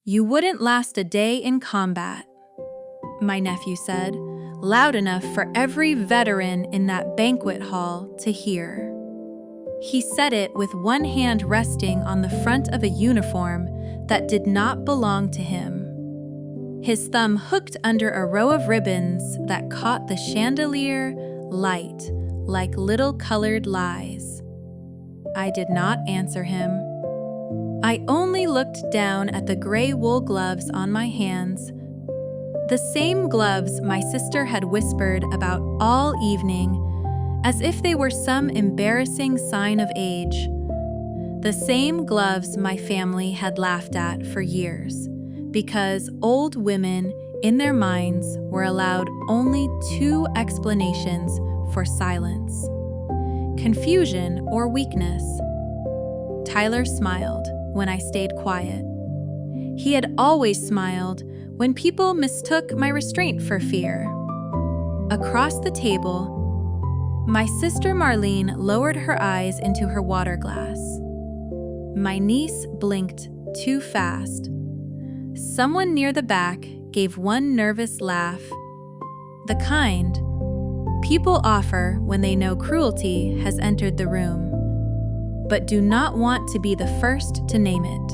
"You wouldn't last a day in combat," my nephew said, loud enough for every veteran in that banquet hall to hear. He said it with one hand resting on the front of a uniform that did not belong to him. His thumb hooked under a row of ribbons that caught the chandelier light like little colored lies. I did not answer him. I only looked down at the gray wool gloves on my hands, the same gloves my sister had whispered about all evening, as if they were some embarrassing sign of age. The same gloves my family had laughed at for years, because old women, in their minds, were allowed only two explanations for silence: confusion or weakness. Tyler smiled when I stayed quiet. He had always smiled when people mistook my restraint for fear. Across the table, my sister Marlene lowered her eyes into her water glass. My niece blinked too fast. Someone near the back gave one nervous laugh, the kind people offer when they know cruelty has entered the room, but do not want to be the first to name it.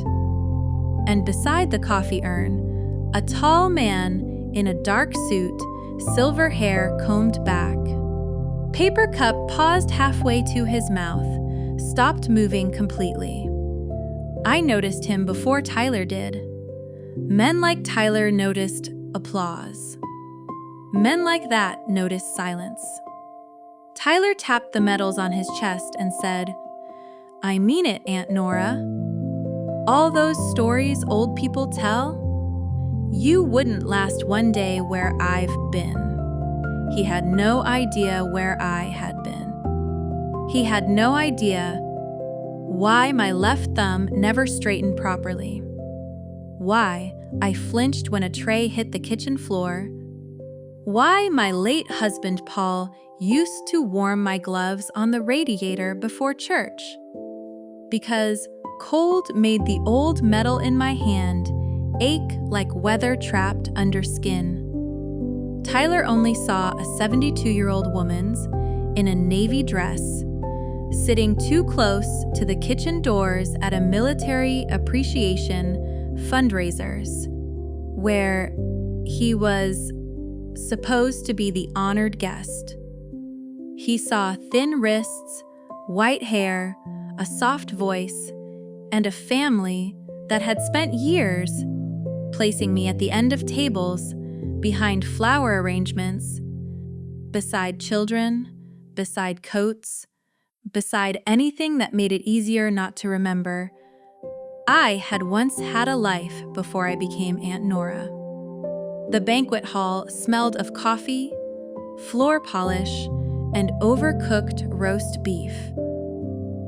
And beside the coffee urn, a tall man in a dark suit, silver hair combed back. Paper Cup paused halfway to his mouth, stopped moving completely. I noticed him before Tyler did. Men like Tyler noticed applause. Men like that noticed silence. Tyler tapped the medals on his chest and said, "I mean it, Aunt Nora. All those stories old people tell, you wouldn't last one day where I've been." He had no idea where I had been. He had no idea why my left thumb never straightened properly, why I flinched when a tray hit the kitchen floor, why my late husband Paul used to warm my gloves on the radiator before church. Because cold made the old metal in my hand ache like weather trapped under skin. Tyler only saw a 72-year-old woman's in a navy dress, sitting too close to the kitchen doors at a military appreciation fundraisers, where he was supposed to be the honored guest. He saw thin wrists, white hair, a soft voice, and a family that had spent years placing me at the end of tables, behind flower arrangements, beside children, beside coats, beside anything that made it easier not to remember. I had once had a life before I became Aunt Nora. The banquet hall smelled of coffee, floor polish, and overcooked roast beef.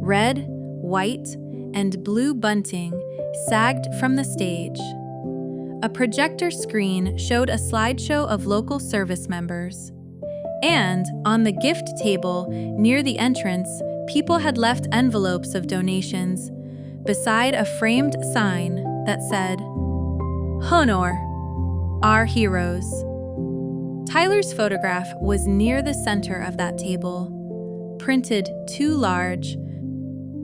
Red, white, and blue bunting sagged from the stage. A projector screen showed a slideshow of local service members. And on the gift table near the entrance, people had left envelopes of donations beside a framed sign that said, "Honor, our heroes." Tyler's photograph was near the center of that table, printed too large.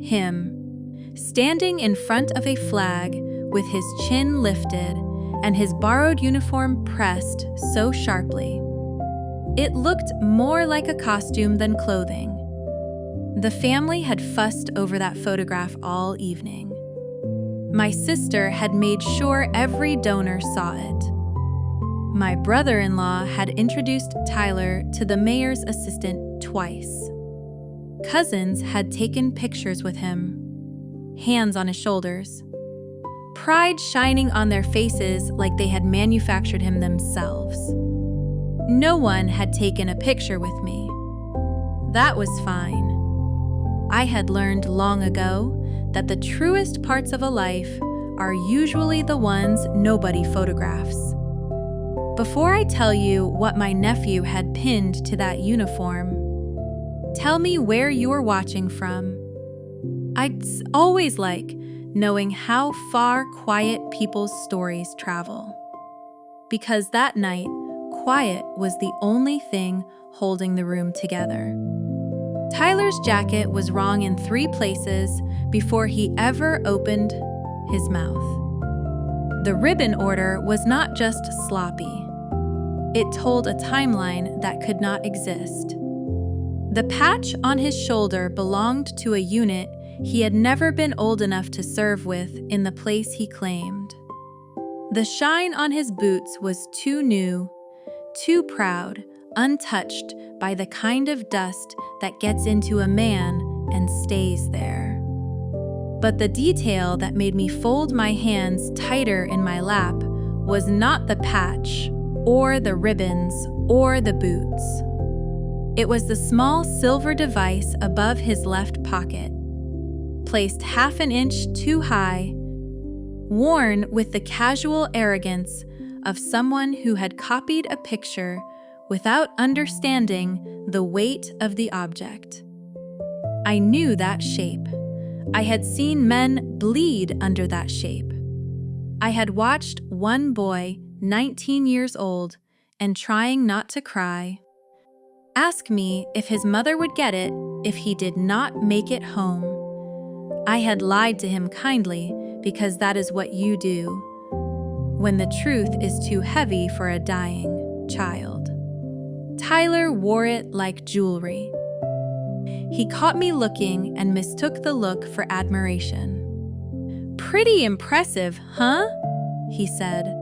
Him, standing in front of a flag with his chin lifted and his borrowed uniform pressed so sharply. It looked more like a costume than clothing. The family had fussed over that photograph all evening. My sister had made sure every donor saw it. My brother-in-law had introduced Tyler to the mayor's assistant twice. Cousins had taken pictures with him, hands on his shoulders, pride shining on their faces like they had manufactured him themselves. No one had taken a picture with me. That was fine. I had learned long ago that the truest parts of a life are usually the ones nobody photographs. Before I tell you what my nephew had pinned to that uniform, tell me where you are watching from. I'd always like knowing how far quiet people's stories travel. Because that night, quiet was the only thing holding the room together. Tyler's jacket was wrong in 3 places before he ever opened his mouth. The ribbon order was not just sloppy. It told a timeline that could not exist. The patch on his shoulder belonged to a unit he had never been old enough to serve with in the place he claimed. The shine on his boots was too new, too proud, untouched by the kind of dust that gets into a man and stays there. But the detail that made me fold my hands tighter in my lap was not the patch, or the ribbons, or the boots. It was the small silver device above his left pocket, placed half an inch too high, worn with the casual arrogance of someone who had copied a picture without understanding the weight of the object. I knew that shape. I had seen men bleed under that shape. I had watched one boy, 19 years old, and trying not to cry, ask me if his mother would get it if he did not make it home. I had lied to him kindly because that is what you do when the truth is too heavy for a dying child. Tyler wore it like jewelry. He caught me looking and mistook the look for admiration. "Pretty impressive, huh?" he said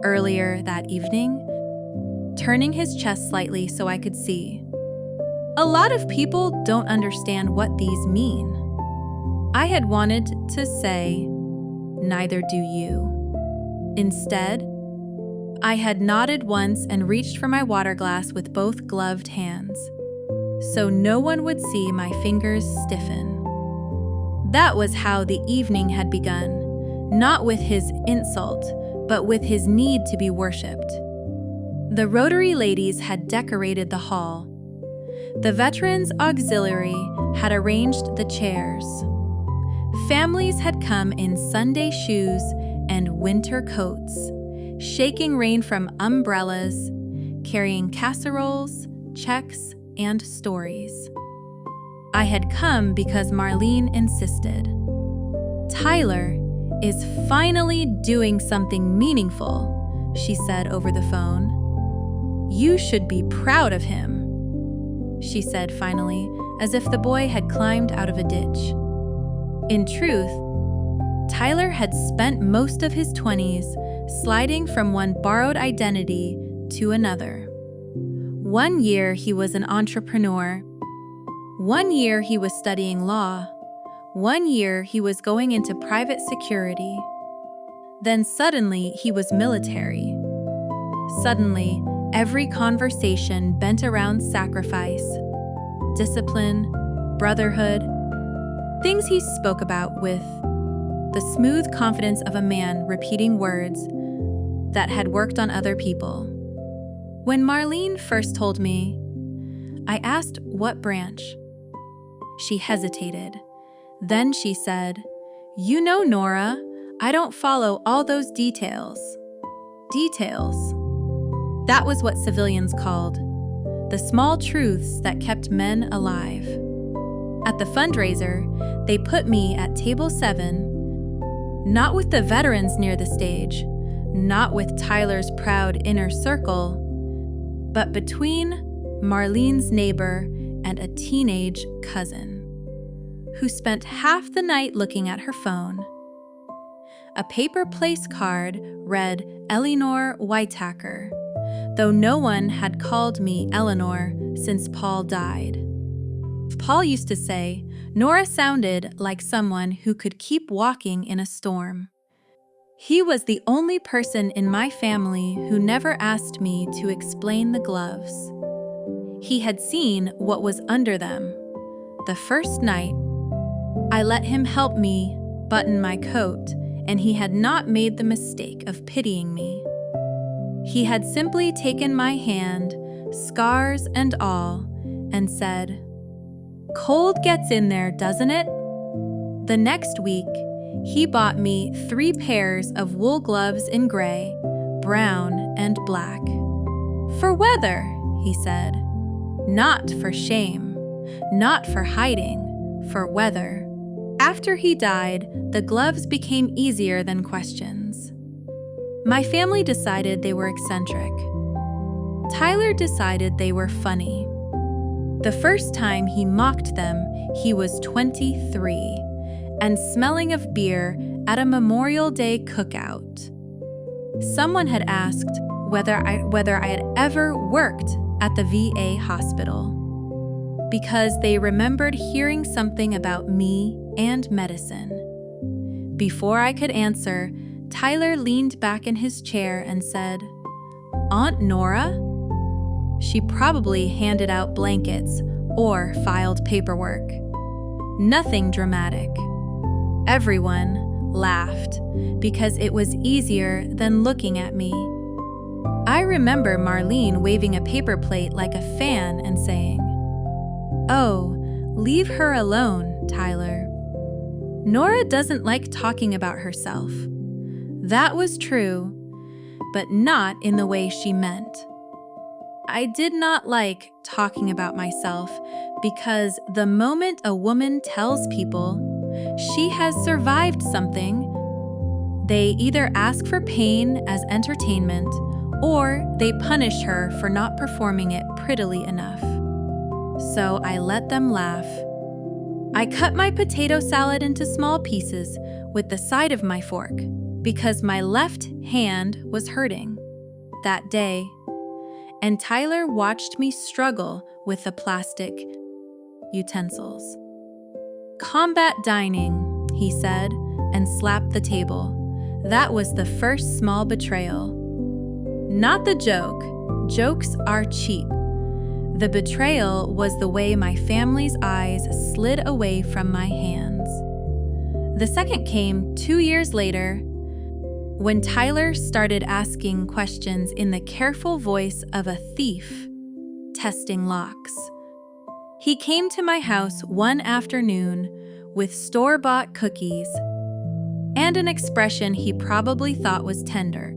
earlier that evening, turning his chest slightly so I could see. "A lot of people don't understand what these mean." I had wanted to say, "Neither do you." Instead, I had nodded once and reached for my water glass with both gloved hands, so no one would see my fingers stiffen. That was how the evening had begun, not with his insult, but with his need to be worshipped. The Rotary ladies had decorated the hall. The Veterans Auxiliary had arranged the chairs. Families had come in Sunday shoes and winter coats, shaking rain from umbrellas, carrying casseroles, checks, and stories. I had come because Marlene insisted. "Tyler is finally doing something meaningful," she said over the phone. "You should be proud of him," she said finally, as if the boy had climbed out of a ditch. In truth, Tyler had spent most of his 20s sliding from one borrowed identity to another. 1 year he was an entrepreneur. 1 year he was studying law. 1 year he was going into private security. Then suddenly he was military. Suddenly, every conversation bent around sacrifice, discipline, brotherhood, things he spoke about with the smooth confidence of a man repeating words that had worked on other people. When Marlene first told me, I asked what branch. She hesitated. Then she said, "You know, Nora, I don't follow all those details." Details. That was what civilians called the small truths that kept men alive. At the fundraiser, they put me at table 7, not with the veterans near the stage, not with Tyler's proud inner circle, but between Marlene's neighbor and a teenage cousin, who spent half the night looking at her phone. A paper place card read Eleanor Whitaker, though no one had called me Eleanor since Paul died. Paul used to say, Nora sounded like someone who could keep walking in a storm. He was the only person in my family who never asked me to explain the gloves. He had seen what was under them. The first night, I let him help me button my coat, and he had not made the mistake of pitying me. He had simply taken my hand, scars and all, and said, "Cold gets in there, doesn't it?" The next week, he bought me 3 pairs of wool gloves in gray, brown, and black. "For weather," he said. "Not for shame, not for hiding, for weather." After he died, the gloves became easier than questions. My family decided they were eccentric. Tyler decided they were funny. The first time he mocked them, he was 23 and smelling of beer at a Memorial Day cookout. Someone had asked whether I had ever worked at the VA hospital because they remembered hearing something about me and medicine. Before I could answer, Tyler leaned back in his chair and said, "Aunt Nora?" She probably handed out blankets or filed paperwork. Nothing dramatic. Everyone laughed because it was easier than looking at me. I remember Marlene waving a paper plate like a fan and saying, "Oh, leave her alone, Tyler. Nora doesn't like talking about herself." That was true, but not in the way she meant. I did not like talking about myself because the moment a woman tells people she has survived something, they either ask for pain as entertainment or they punish her for not performing it prettily enough. So I let them laugh. I cut my potato salad into small pieces with the side of my fork because my left hand was hurting that day, and Tyler watched me struggle with the plastic utensils. "Combat dining," he said, and slapped the table. That was the first small betrayal. Not the joke. Jokes are cheap. The betrayal was the way my family's eyes slid away from my hands. The second came 2 years later, when Tyler started asking questions in the careful voice of a thief testing locks. He came to my house one afternoon with store-bought cookies and an expression he probably thought was tender.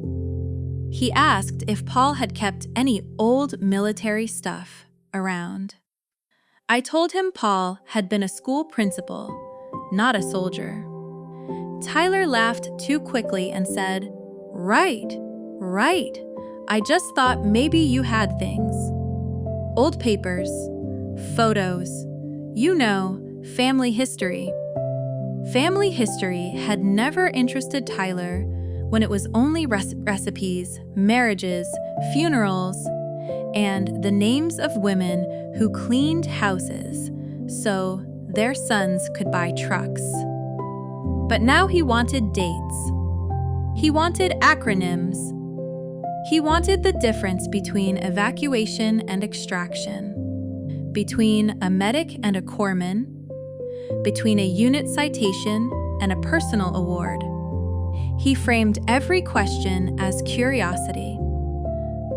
He asked if Paul had kept any old military stuff around. I told him Paul had been a school principal, not a soldier. Tyler laughed too quickly and said, Right. I just thought maybe you had things. Old papers, photos, family history." Family history had never interested Tyler when it was only recipes, marriages, funerals, and the names of women who cleaned houses so their sons could buy trucks. But now he wanted dates. He wanted acronyms. He wanted the difference between evacuation and extraction, between a medic and a corpsman, between a unit citation and a personal award. He framed every question as curiosity.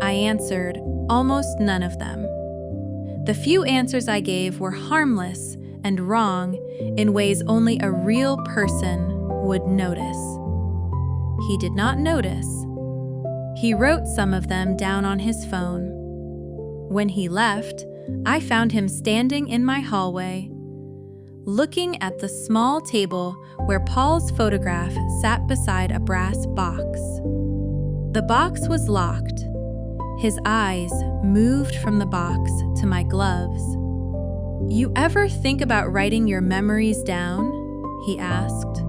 I answered almost none of them. The few answers I gave were harmless and wrong in ways only a real person would notice. He did not notice. He wrote some of them down on his phone. When he left, I found him standing in my hallway, looking at the small table where Paul's photograph sat beside a brass box. The box was locked. His eyes moved from the box to my gloves. "You ever think about writing your memories down?" he asked.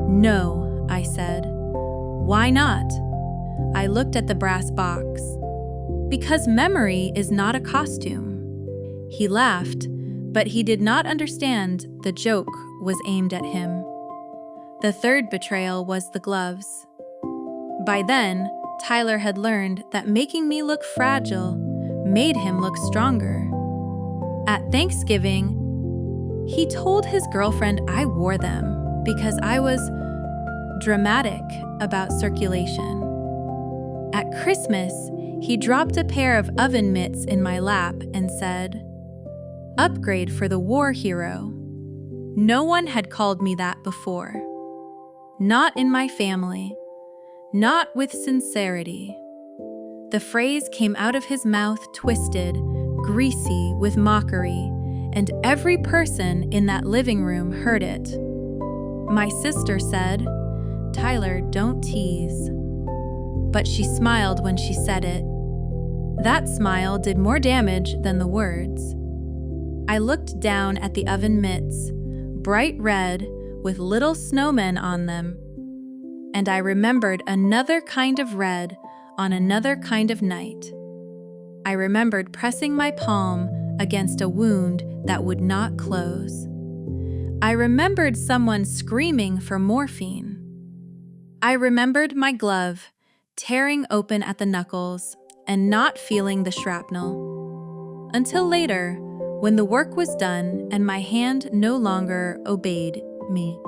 "No," I said. "Why not?" I looked at the brass box. "Because memory is not a costume." He laughed, but he did not understand the joke was aimed at him. The third betrayal was the gloves. By then, Tyler had learned that making me look fragile made him look stronger. At Thanksgiving, he told his girlfriend I wore them because I was dramatic about circulation. At Christmas, he dropped a pair of oven mitts in my lap and said, "Upgrade for the war hero." No one had called me that before. Not in my family. Not with sincerity. The phrase came out of his mouth twisted, greasy with mockery, and every person in that living room heard it. My sister said, "Tyler, don't tease." But she smiled when she said it. That smile did more damage than the words. I looked down at the oven mitts, bright red with little snowmen on them, and I remembered another kind of red on another kind of night. I remembered pressing my palm against a wound that would not close. I remembered someone screaming for morphine. I remembered my glove tearing open at the knuckles and not feeling the shrapnel. Until later, when the work was done and my hand no longer obeyed me.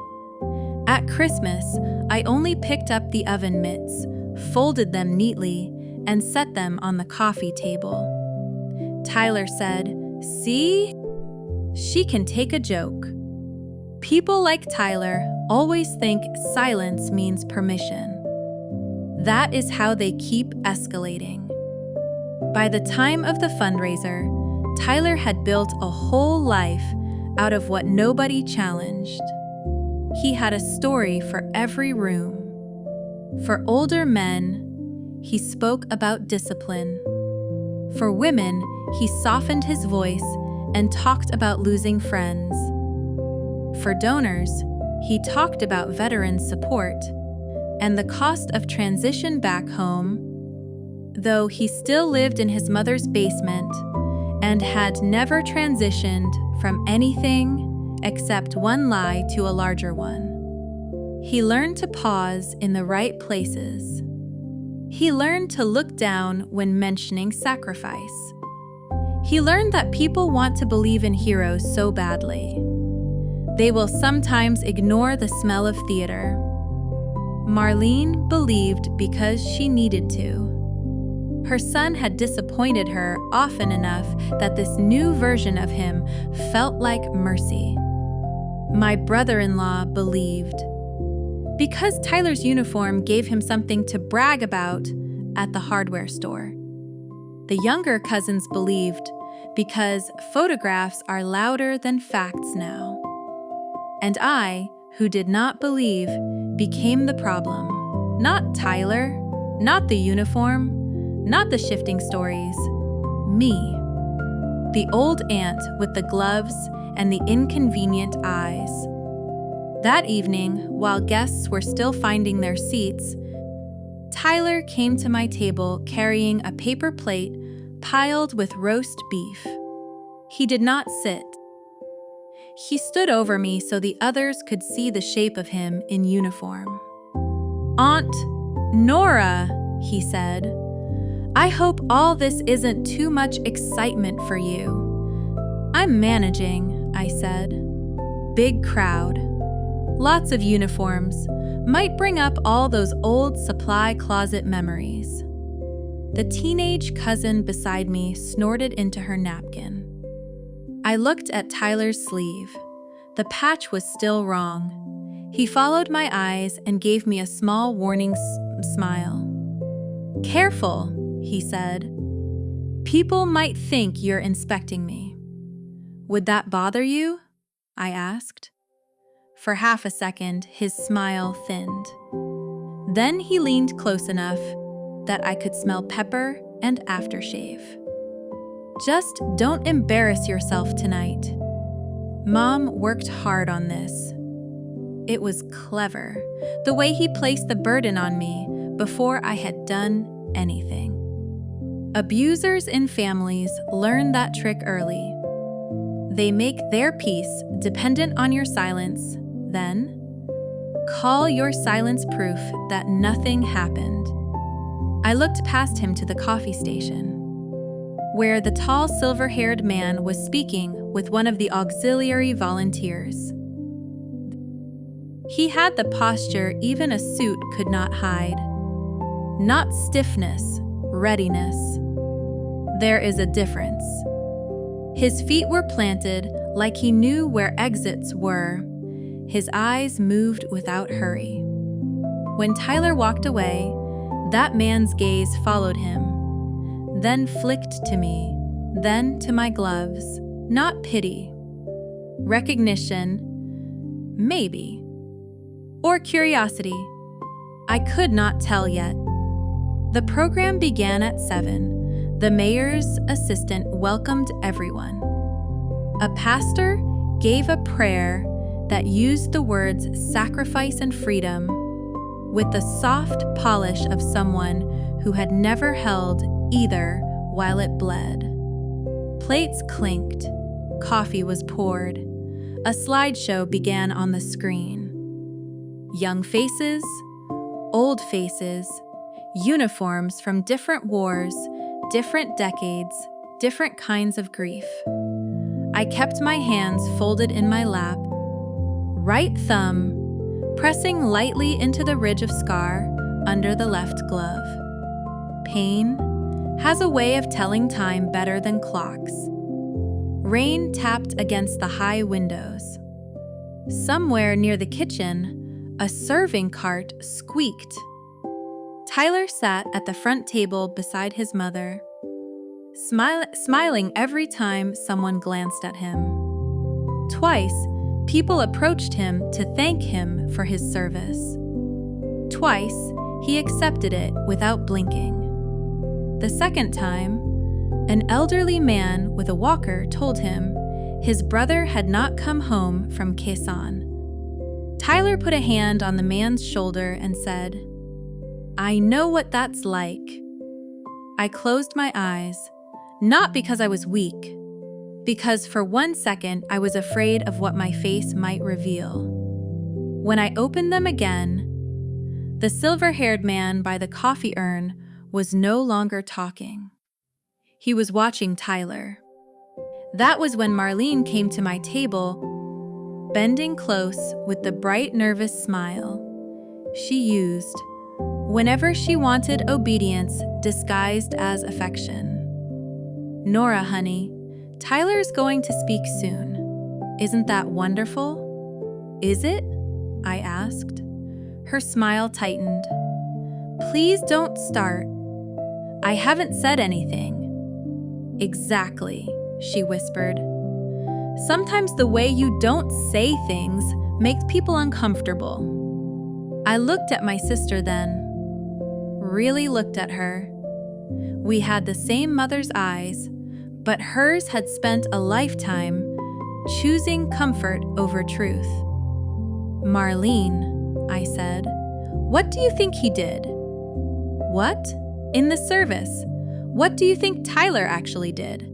At Christmas, I only picked up the oven mitts, folded them neatly, and set them on the coffee table. Tyler said, "See? She can take a joke." People like Tyler always think silence means permission. That is how they keep escalating. By the time of the fundraiser, Tyler had built a whole life out of what nobody challenged. He had a story for every room. For older men, he spoke about discipline. For women, he softened his voice and talked about losing friends. For donors, he talked about veteran support and the cost of transition back home, though he still lived in his mother's basement and had never transitioned from anything except one lie to a larger one. He learned to pause in the right places. He learned to look down when mentioning sacrifice. He learned that people want to believe in heroes so badly. They will sometimes ignore the smell of theater. Marlene believed because she needed to. Her son had disappointed her often enough that this new version of him felt like mercy. My brother-in-law believed. Because Tyler's uniform gave him something to brag about at the hardware store. The younger cousins believed because photographs are louder than facts now. And I, who did not believe, became the problem. Not Tyler, not the uniform, not the shifting stories. Me. The old aunt with the gloves and the inconvenient eyes. That evening, while guests were still finding their seats, Tyler came to my table carrying a paper plate piled with roast beef. He did not sit. He stood over me so the others could see the shape of him in uniform. "Aunt Nora," he said, "I hope all this isn't too much excitement for you." "I'm managing," I said. Big crowd. Lots of uniforms. Might bring up all those old supply closet memories. The teenage cousin beside me snorted into her napkin. I looked at Tyler's sleeve. The patch was still wrong. He followed my eyes and gave me a small warning smile. "Careful," he said. "People might think you're inspecting me." "Would that bother you?" I asked. For half a second, his smile thinned. Then he leaned close enough that I could smell pepper and aftershave. "Just don't embarrass yourself tonight." Mom worked hard on this. It was clever, the way he placed the burden on me before I had done anything. Abusers in families learn that trick early. They make their peace dependent on your silence, then call your silence proof that nothing happened. I looked past him to the coffee station, where the tall silver-haired man was speaking with one of the auxiliary volunteers. He had the posture even a suit could not hide. Not stiffness, readiness. There is a difference. His feet were planted like he knew where exits were. His eyes moved without hurry. When Tyler walked away, that man's gaze followed him, then flicked to me, then to my gloves. Not pity. Recognition, maybe. Or curiosity. I could not tell yet. The program began at 7. The mayor's assistant welcomed everyone. A pastor gave a prayer that used the words sacrifice and freedom with the soft polish of someone who had never held either while it bled. Plates clinked, coffee was poured, a slideshow began on the screen. Young faces, old faces, uniforms from different wars, different decades, different kinds of grief. I kept my hands folded in my lap, right thumb pressing lightly into the ridge of scar under the left glove. Pain has a way of telling time better than clocks. Rain tapped against the high windows. Somewhere near the kitchen, a serving cart squeaked. Tyler sat at the front table beside his mother, smiling every time someone glanced at him. Twice, people approached him to thank him for his service. Twice, he accepted it without blinking. The second time, an elderly man with a walker told him his brother had not come home from Quezon. Tyler put a hand on the man's shoulder and said, "I know what that's like." I closed my eyes, not because I was weak, because for 1 second I was afraid of what my face might reveal. When I opened them again, the silver-haired man by the coffee urn was no longer talking. He was watching Tyler. That was when Marlene came to my table, bending close with the bright, nervous smile she used whenever she wanted obedience disguised as affection. "Nora, honey, Tyler's going to speak soon. Isn't that wonderful?" "Is it?" I asked. Her smile tightened. "Please don't start. I haven't said anything." "Exactly," she whispered. "Sometimes the way you don't say things makes people uncomfortable." I looked at my sister then. Really looked at her. We had the same mother's eyes, but hers had spent a lifetime choosing comfort over truth. "Marlene," I said, "what do you think he did?" "What?" "In the service. What do you think Tyler actually did?"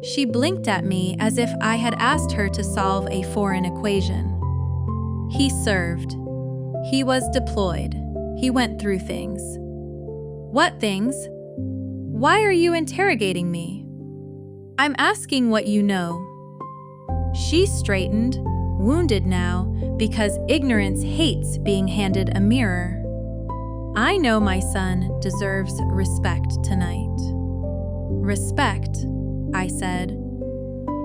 She blinked at me as if I had asked her to solve a foreign equation. "He served. He was deployed. He went through things." "What things? Why are you interrogating me?" "I'm asking what you know." She straightened, wounded now, because ignorance hates being handed a mirror. "I know my son deserves respect tonight." "Respect," I said,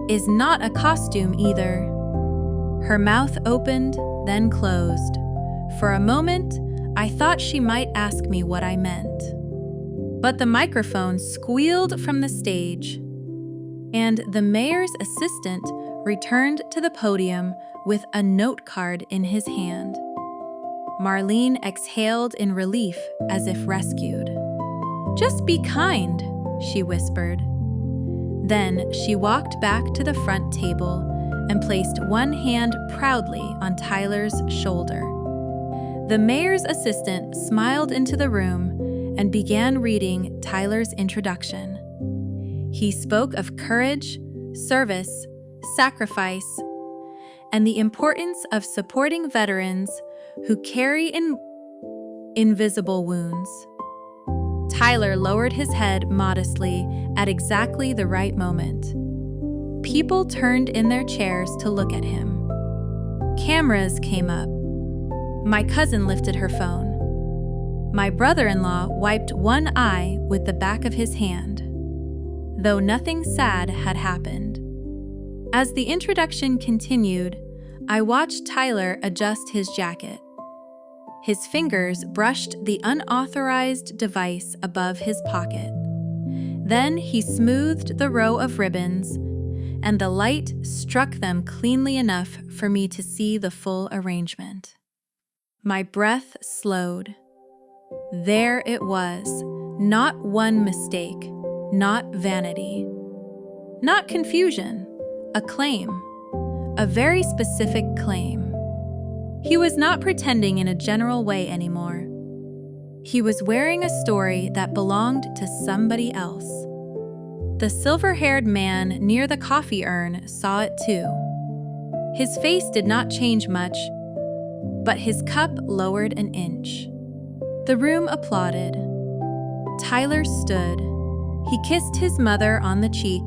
"is not a costume either." Her mouth opened, then closed. For a moment, I thought she might ask me what I meant. But the microphone squealed from the stage, and the mayor's assistant returned to the podium with a note card in his hand. Marlene exhaled in relief as if rescued. "Just be kind," she whispered. Then she walked back to the front table and placed one hand proudly on Tyler's shoulder. The mayor's assistant smiled into the room and began reading Tyler's introduction. He spoke of courage, service, sacrifice, and the importance of supporting veterans who carry invisible wounds. Tyler lowered his head modestly at exactly the right moment. People turned in their chairs to look at him. Cameras came up. My cousin lifted her phone. My brother-in-law wiped one eye with the back of his hand, though nothing sad had happened. As the introduction continued, I watched Tyler adjust his jacket. His fingers brushed the unauthorized device above his pocket. Then he smoothed the row of ribbons, and the light struck them cleanly enough for me to see the full arrangement. My breath slowed. There it was, not one mistake, not vanity, not confusion, a claim, a very specific claim. He was not pretending in a general way anymore. He was wearing a story that belonged to somebody else. The silver-haired man near the coffee urn saw it too. His face did not change much, but his cup lowered an inch. The room applauded. Tyler stood. He kissed his mother on the cheek,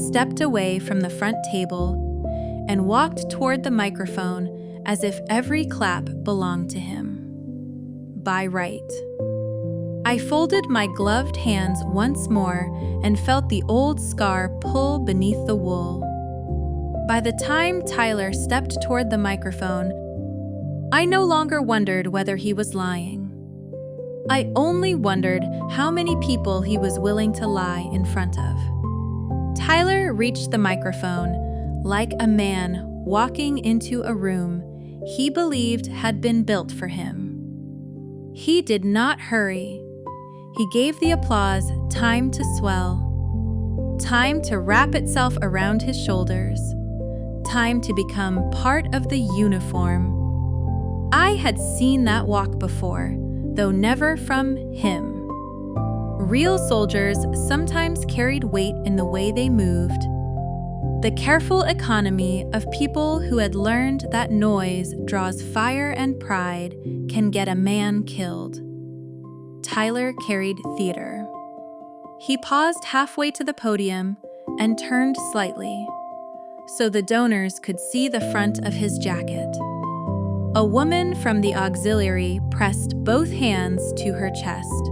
stepped away from the front table, and walked toward the microphone as if every clap belonged to him. By right. I folded my gloved hands once more and felt the old scar pull beneath the wool. By the time Tyler stepped toward the microphone, I no longer wondered whether he was lying. I only wondered how many people he was willing to lie in front of. Tyler reached the microphone like a man walking into a room he believed had been built for him. He did not hurry. He gave the applause time to swell, time to wrap itself around his shoulders, time to become part of the uniform. I had seen that walk before, though never from him. Real soldiers sometimes carried weight in the way they moved. The careful economy of people who had learned that noise draws fire and pride can get a man killed. Tyler carried theater. He paused halfway to the podium and turned slightly, so the donors could see the front of his jacket. A woman from the auxiliary pressed both hands to her chest.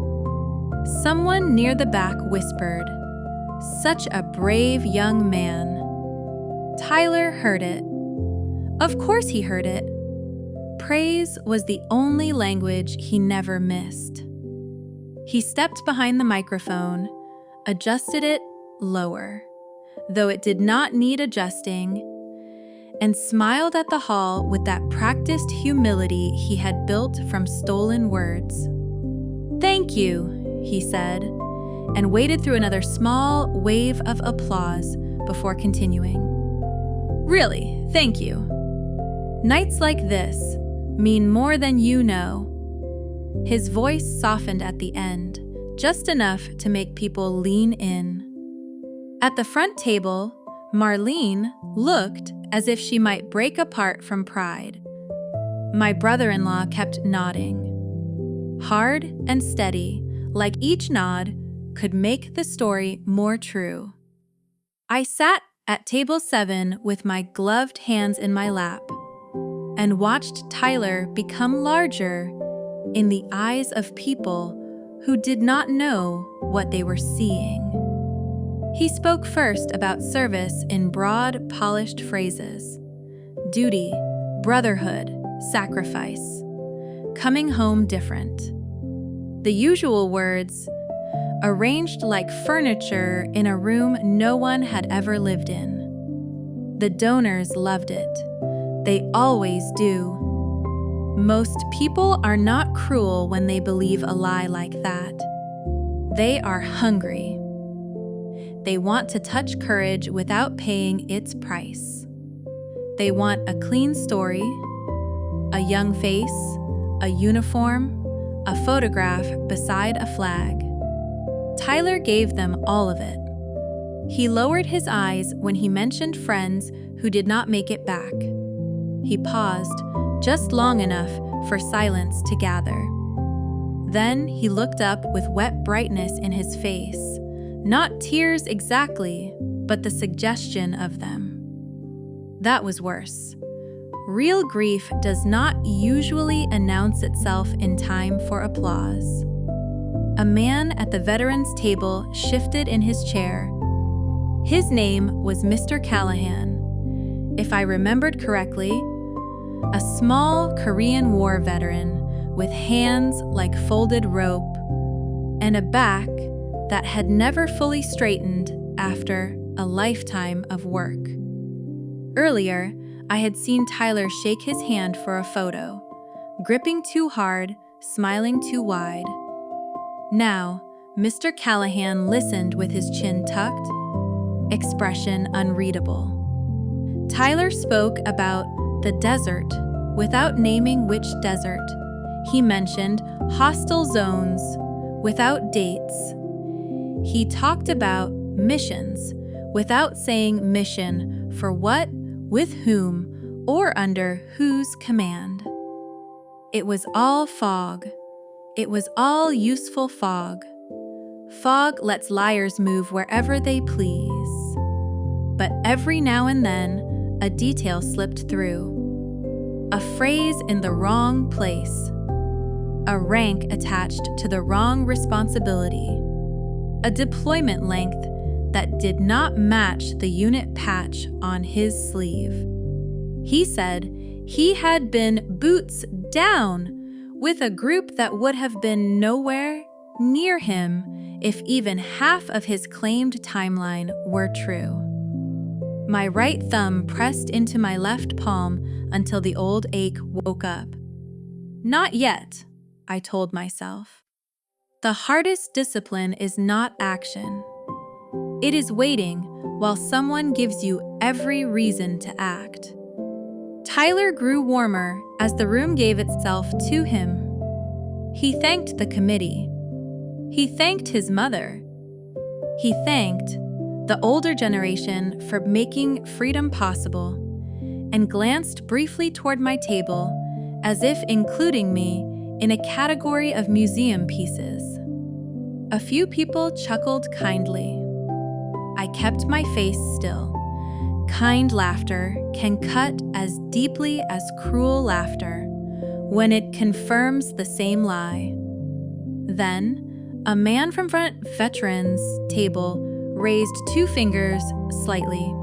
Someone near the back whispered, "Such a brave young man." Tyler heard it. Of course he heard it. Praise was the only language he never missed. He stepped behind the microphone, adjusted it lower, though it did not need adjusting, and smiled at the hall with that practiced humility he had built from stolen words. "Thank you," he said, and waited through another small wave of applause before continuing. "Really, thank you. Nights like this mean more than you know." His voice softened at the end, just enough to make people lean in. At the front table, Marlene looked as if she might break apart from pride. My brother-in-law kept nodding. Hard and steady, like each nod could make the story more true. I sat at table 7 with my gloved hands in my lap and watched Tyler become larger in the eyes of people who did not know what they were seeing. He spoke first about service in broad, polished phrases: duty, brotherhood, sacrifice, coming home different. The usual words, arranged like furniture in a room no one had ever lived in. The donors loved it. They always do. Most people are not cruel when they believe a lie like that. They are hungry. They want to touch courage without paying its price. They want a clean story, a young face, a uniform, a photograph beside a flag. Tyler gave them all of it. He lowered his eyes when he mentioned friends who did not make it back. He paused just long enough for silence to gather. Then he looked up with wet brightness in his face, not tears exactly, but the suggestion of them. That was worse. Real grief does not usually announce itself in time for applause. A man at the veterans' table shifted in his chair. His name was Mr. Callahan. If I remembered correctly, a small Korean War veteran with hands like folded rope, and a back that had never fully straightened after a lifetime of work. Earlier, I had seen Tyler shake his hand for a photo, gripping too hard, smiling too wide. Now, Mr. Callahan listened with his chin tucked, expression unreadable. Tyler spoke about the desert without naming which desert. He mentioned hostile zones without dates. He talked about missions without saying mission for what, with whom, or under whose command. It was all fog. It was all useful fog. Fog lets liars move wherever they please. But every now and then, a detail slipped through. A phrase in the wrong place. A rank attached to the wrong responsibility. A deployment length that did not match the unit patch on his sleeve. He said he had been boots down with a group that would have been nowhere near him if even half of his claimed timeline were true. My right thumb pressed into my left palm until the old ache woke up. Not yet, I told myself. The hardest discipline is not action. It is waiting while someone gives you every reason to act. Tyler grew warmer as the room gave itself to him. He thanked the committee. He thanked his mother. He thanked the older generation for making freedom possible, and glanced briefly toward my table as if including me in a category of museum pieces. A few people chuckled kindly. I kept my face still. Kind laughter can cut as deeply as cruel laughter when it confirms the same lie. Then, a man from front veterans' table raised 2 fingers slightly,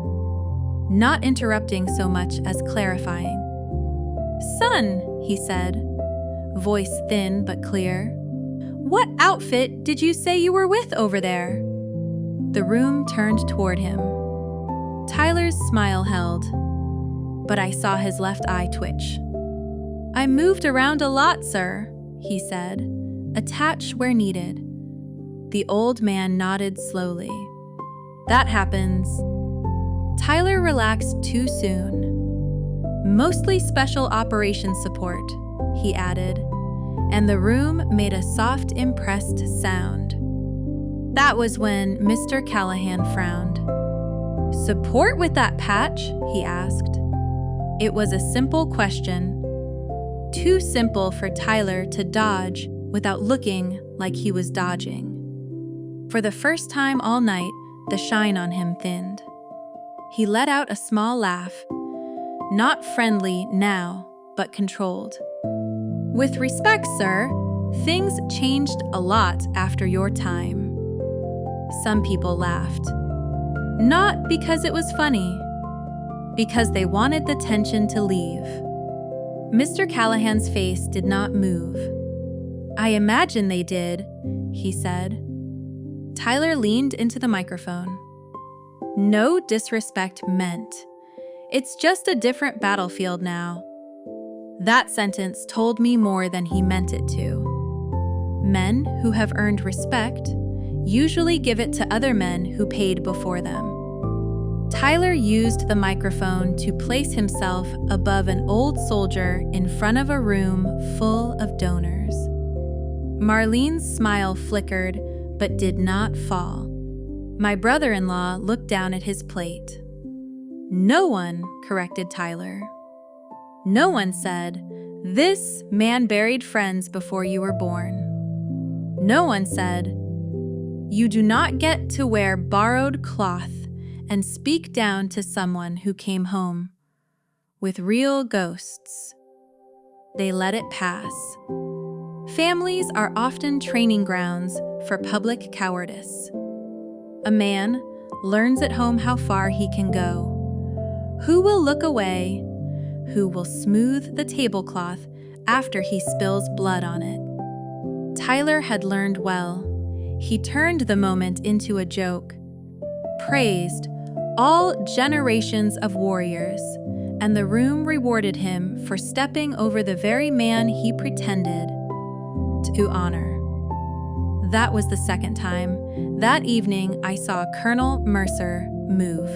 not interrupting so much as clarifying. "Son," he said, voice thin but clear, "what outfit did you say you were with over there?" The room turned toward him. Tyler's smile held, but I saw his left eye twitch. "I moved around a lot, sir," he said, "attach where needed." The old man nodded slowly. "That happens." Tyler relaxed too soon. "Mostly special operations support," he added, and the room made a soft, impressed sound. That was when Mr. Callahan frowned. "Support with that patch?" he asked. It was a simple question, too simple for Tyler to dodge without looking like he was dodging. For the first time all night, the shine on him thinned. He let out a small laugh, not friendly now, but controlled. "With respect, sir, things changed a lot after your time." Some people laughed. Not because it was funny, because they wanted the tension to leave. Mr. Callahan's face did not move. "I imagine they did," he said. Tyler leaned into the microphone. "No disrespect meant. It's just a different battlefield now." That sentence told me more than he meant it to. Men who have earned respect usually give it to other men who paid before them. Tyler used the microphone to place himself above an old soldier in front of a room full of donors. Marlene's smile flickered but did not fall. My brother-in-law looked down at his plate. "No one," corrected Tyler. "No one said, 'This man buried friends before you were born.' No one said, 'You do not get to wear borrowed cloth and speak down to someone who came home with real ghosts.' They let it pass. Families are often training grounds for public cowardice. A man learns at home how far he can go, who will look away, who will smooth the tablecloth after he spills blood on it. Tyler had learned well. He turned the moment into a joke, praised all generations of warriors, and the room rewarded him for stepping over the very man he pretended to honor. That was the second time. That evening, I saw Colonel Mercer move.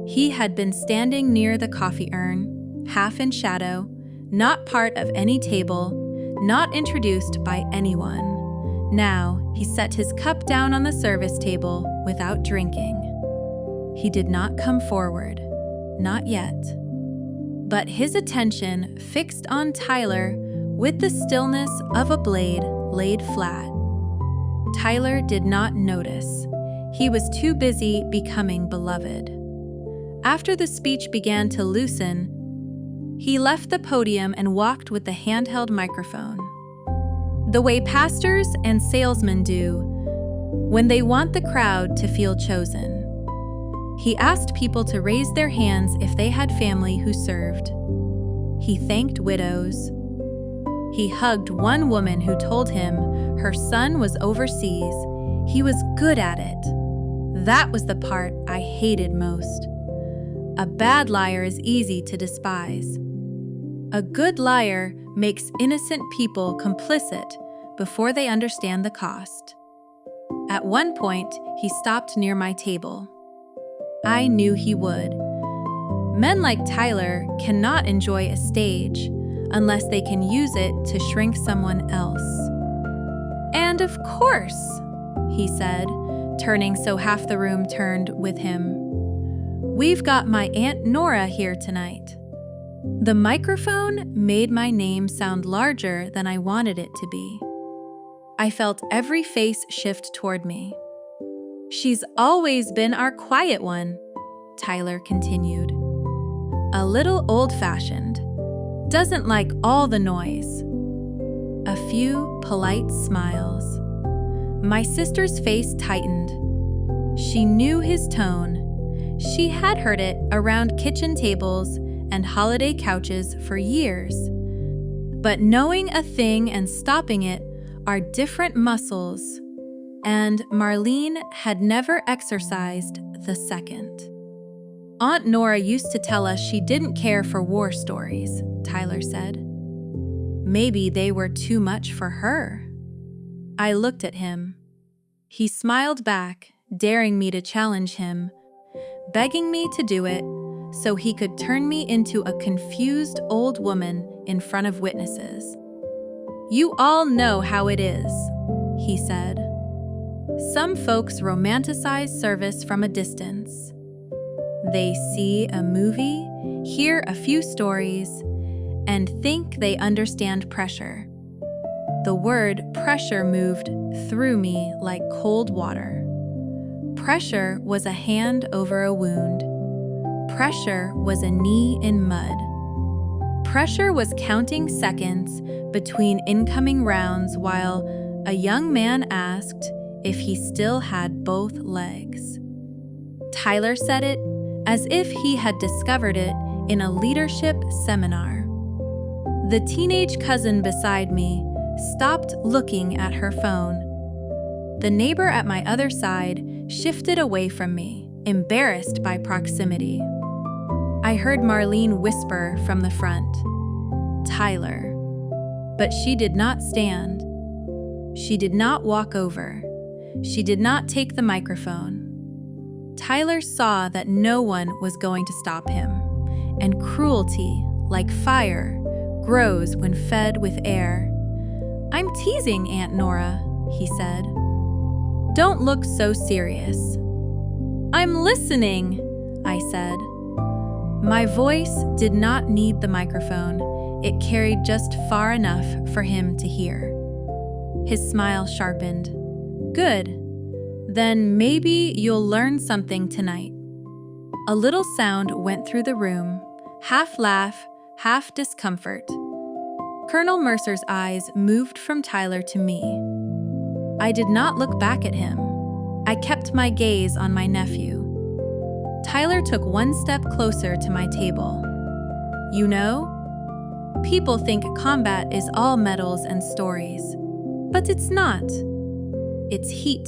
He had been standing near the coffee urn, half in shadow, not part of any table, not introduced by anyone. Now, he set his cup down on the service table without drinking. He did not come forward, not yet. But his attention fixed on Tyler with the stillness of a blade laid flat. Tyler did not notice. He was too busy becoming beloved. After the speech began to loosen, he left the podium and walked with the handheld microphone. The way pastors and salesmen do when they want the crowd to feel chosen. He asked people to raise their hands if they had family who served. He thanked widows. He hugged one woman who told him her son was overseas. He was good at it. That was the part I hated most. A bad liar is easy to despise. A good liar makes innocent people complicit before they understand the cost. At one point, he stopped near my table. I knew he would. Men like Tyler cannot enjoy a stage unless they can use it to shrink someone else. And of course, he said, turning so half the room turned with him. We've got my Aunt Nora here tonight. The microphone made my name sound larger than I wanted it to be. I felt every face shift toward me. She's always been our quiet one, Tyler continued. A little old-fashioned. Doesn't like all the noise. A few polite smiles. My sister's face tightened. She knew his tone. She had heard it around kitchen tables and holiday couches for years. But knowing a thing and stopping it are different muscles, and Marlene had never exercised the second. Aunt Nora used to tell us she didn't care for war stories, Tyler said. Maybe they were too much for her. I looked at him. He smiled back, daring me to challenge him, begging me to do it so he could turn me into a confused old woman in front of witnesses. You all know how it is, he said. Some folks romanticize service from a distance. They see a movie, hear a few stories, and think they understand pressure. The word pressure moved through me like cold water. Pressure was a hand over a wound. Pressure was a knee in mud. Pressure was counting seconds between incoming rounds while a young man asked if he still had both legs. Tyler said it as if he had discovered it in a leadership seminar. The teenage cousin beside me stopped looking at her phone. The neighbor at my other side shifted away from me, embarrassed by proximity. I heard Marlene whisper from the front, "Tyler." But she did not stand. She did not walk over. She did not take the microphone. Tyler saw that no one was going to stop him, and cruelty, like fire, grows when fed with air. "I'm teasing, Aunt Nora," he said. "Don't look so serious." "I'm listening," I said. My voice did not need the microphone. It carried just far enough for him to hear. His smile sharpened. "Good. Then maybe you'll learn something tonight." A little sound went through the room, half laugh, half discomfort. Colonel Mercer's eyes moved from Tyler to me. I did not look back at him. I kept my gaze on my nephew. Tyler took one step closer to my table. "You know, people think combat is all medals and stories, but it's not. It's heat,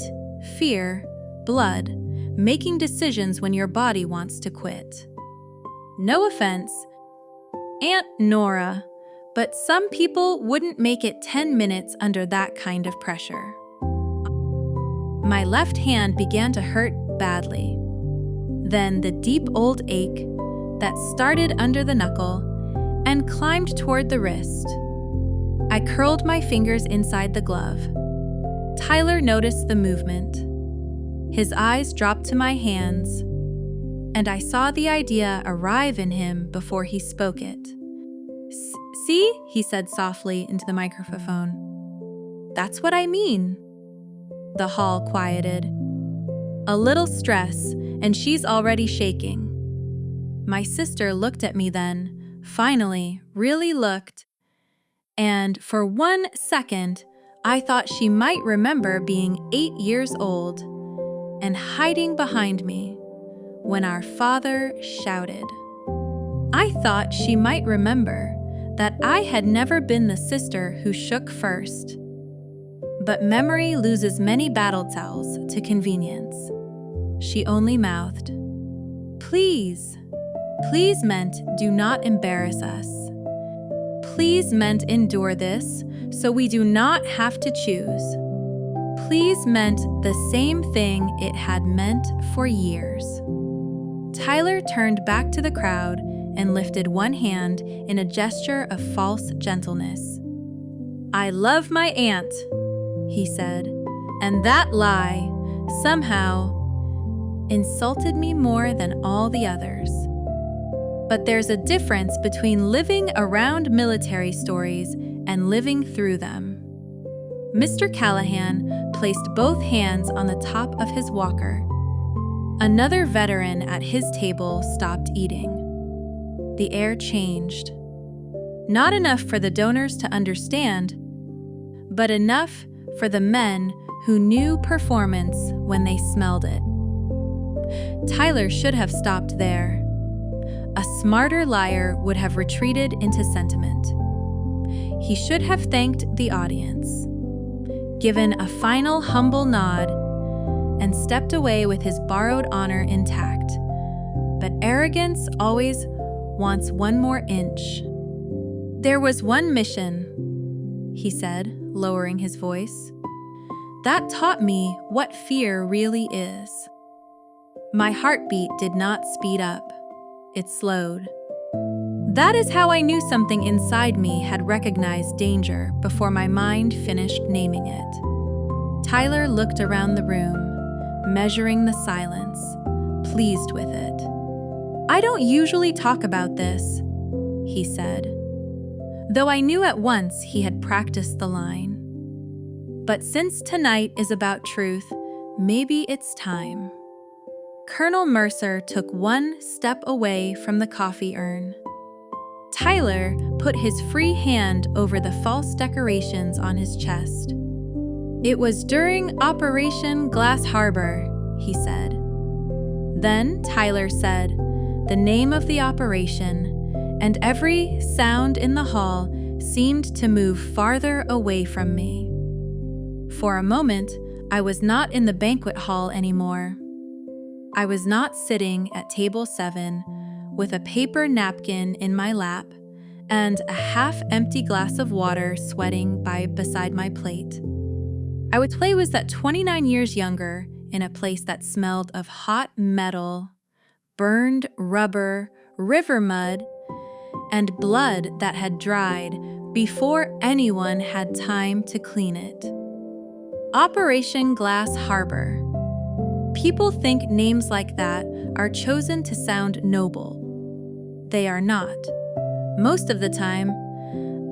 fear, blood, making decisions when your body wants to quit. No offense, Aunt Nora, but some people wouldn't make it 10 minutes under that kind of pressure. My left hand began to hurt badly. Then the deep old ache that started under the knuckle and climbed toward the wrist. I curled my fingers inside the glove. Tyler noticed the movement. His eyes dropped to my hands, and I saw the idea arrive in him before he spoke it. "See?" he said softly into the microphone. "That's what I mean." The hall quieted. A little stress, and she's already shaking. My sister looked at me then, finally, really looked, and for 1 second, I thought she might remember being 8 years old and hiding behind me when our father shouted. I thought she might remember that I had never been the sister who shook first. But memory loses many battle tells to convenience. She only mouthed, "Please." Please meant do not embarrass us. Please meant endure this so we do not have to choose. Please meant the same thing it had meant for years. Tyler turned back to the crowd and lifted one hand in a gesture of false gentleness. "I love my aunt," he said, "and that lie, somehow, insulted me more than all the others. But there's a difference between living around military stories and living through them." Mr. Callahan placed both hands on the top of his walker. Another veteran at his table stopped eating. The air changed. Not enough for the donors to understand, but enough for the men who knew performance when they smelled it. Tyler should have stopped there. A smarter liar would have retreated into sentiment. He should have thanked the audience, given a final humble nod, and stepped away with his borrowed honor intact. But arrogance always wants one more inch. "There was one mission," he said, lowering his voice, "that taught me what fear really is." My heartbeat did not speed up. It slowed. That is how I knew something inside me had recognized danger before my mind finished naming it. Tyler looked around the room, measuring the silence, pleased with it. "I don't usually talk about this," he said, though I knew at once he had practiced the line. "But since tonight is about truth, maybe it's time." Colonel Mercer took one step away from the coffee urn. Tyler put his free hand over the false decorations on his chest. "It was during Operation Glass Harbor," he said. Then Tyler said the name of the operation, and every sound in the hall seemed to move farther away from me. For a moment, I was not in the banquet hall anymore. I was not sitting at table 7 with a paper napkin in my lap and a half-empty glass of water sweating beside my plate. I was that 29 years younger in a place that smelled of hot metal, burned rubber, river mud, and blood that had dried before anyone had time to clean it. Operation Glass Harbor. People think names like that are chosen to sound noble. They are not. Most of the time,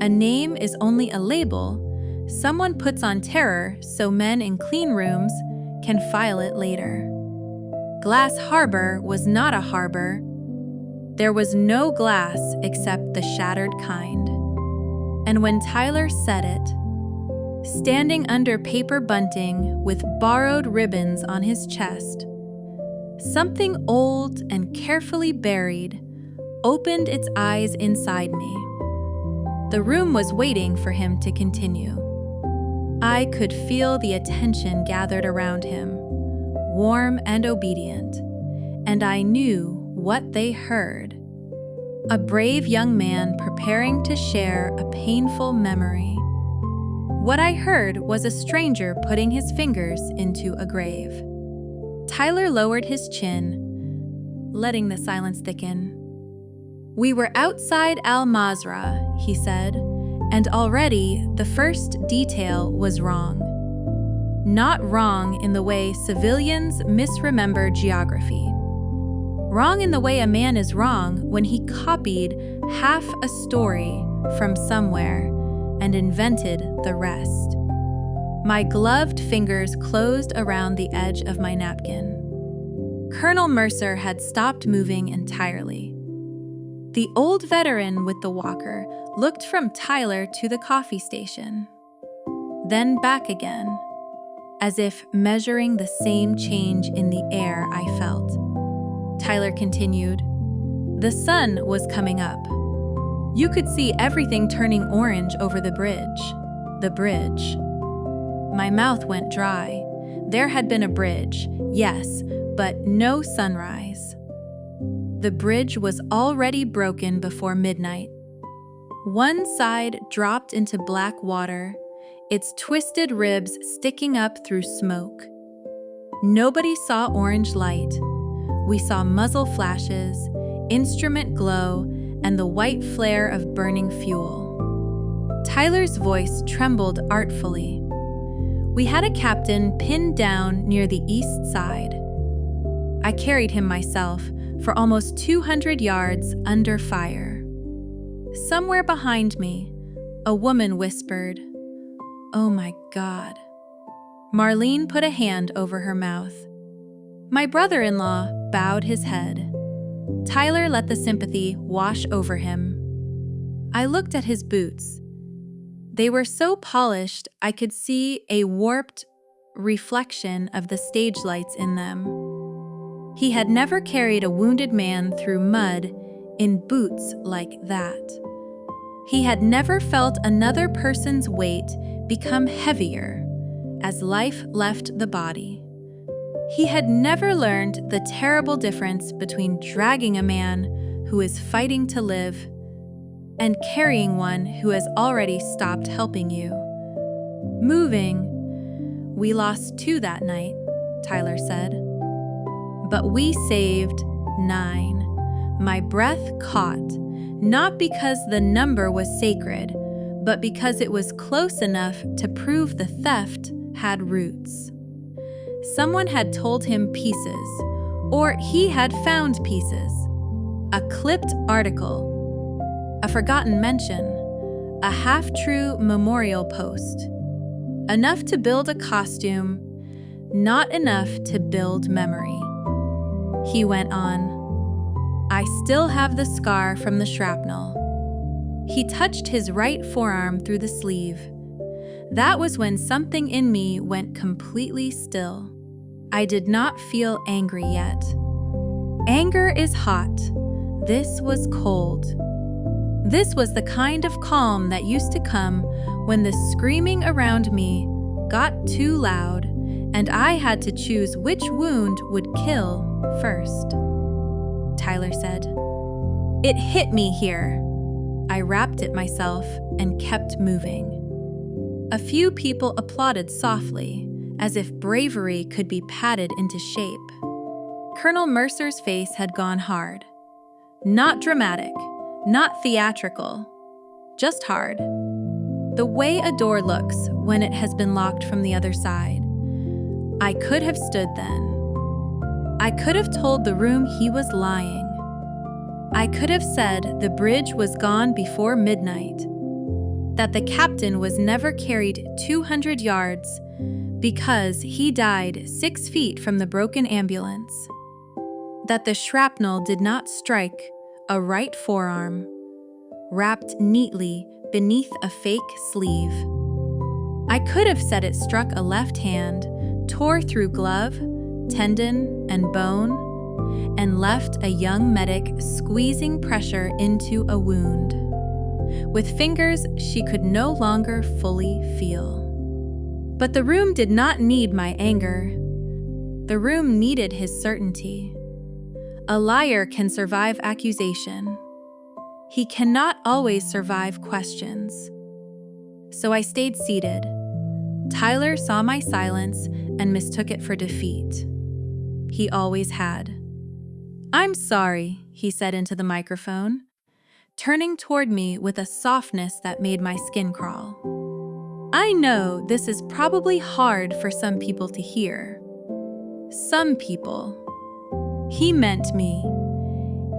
a name is only a label someone puts on terror so men in clean rooms can file it later. Glass Harbor was not a harbor. There was no glass except the shattered kind. And when Tyler said it, standing under paper bunting with borrowed ribbons on his chest, something old and carefully buried opened its eyes inside me. The room was waiting for him to continue. I could feel the attention gathered around him, warm and obedient, and I knew what they heard. A brave young man preparing to share a painful memory. What I heard was a stranger putting his fingers into a grave. Tyler lowered his chin, letting the silence thicken. "We were outside Al-Mazrah," he said, and already the first detail was wrong. Not wrong in the way civilians misremember geography. Wrong in the way a man is wrong when he copied half a story from somewhere and invented the rest. My gloved fingers closed around the edge of my napkin. Colonel Mercer had stopped moving entirely. The old veteran with the walker looked from Tyler to the coffee station, then back again, as if measuring the same change in the air I felt. Tyler continued. The sun was coming up. You could see everything turning orange over the bridge. The bridge. My mouth went dry. There had been a bridge, yes, but no sunrise. The bridge was already broken before midnight. One side dropped into black water, its twisted ribs sticking up through smoke. Nobody saw orange light. We saw muzzle flashes, instrument glow, and the white flare of burning fuel. Tyler's voice trembled artfully. We had a captain pinned down near the east side. I carried him myself for almost 200 yards under fire. Somewhere behind me, a woman whispered, "Oh my God." Marlene put a hand over her mouth. My brother-in-law bowed his head. Tyler let the sympathy wash over him. I looked at his boots. They were so polished I could see a warped reflection of the stage lights in them. He had never carried a wounded man through mud in boots like that. He had never felt another person's weight become heavier as life left the body. He had never learned the terrible difference between dragging a man who is fighting to live and carrying one who has already stopped helping you. Moving. We lost 2 that night, Tyler said. But we saved 9. My breath caught, not because the number was sacred, but because it was close enough to prove the theft had roots. Someone had told him pieces, or he had found pieces. A clipped article, a forgotten mention, a half-true memorial post. Enough to build a costume, not enough to build memory. He went on. I still have the scar from the shrapnel. He touched his right forearm through the sleeve. That was when something in me went completely still. I did not feel angry yet. Anger is hot. This was cold. This was the kind of calm that used to come when the screaming around me got too loud and I had to choose which wound would kill first. Tyler said. It hit me here. I rapped at myself and kept moving. A few people applauded softly, as if bravery could be patted into shape. Colonel Mercer's face had gone hard. Not dramatic, not theatrical, just hard. The way a door looks when it has been locked from the other side. I could have stood then. I could have told the room he was lying. I could have said the bridge was gone before midnight, that the captain was never carried 200 yards because he died 6 feet from the broken ambulance, that the shrapnel did not strike a right forearm, wrapped neatly beneath a fake sleeve. I could have said it struck a left hand, tore through glove, tendon, and bone, and left a young medic squeezing pressure into a wound. with fingers she could no longer fully feel. But the room did not need my anger. The room needed his certainty. A liar can survive accusation. He cannot always survive questions. So I stayed seated. Tyler saw my silence and mistook it for defeat. He always had. "I'm sorry," he said into the microphone, turning toward me with a softness that made my skin crawl. "I know this is probably hard for some people to hear. Some people. He meant me.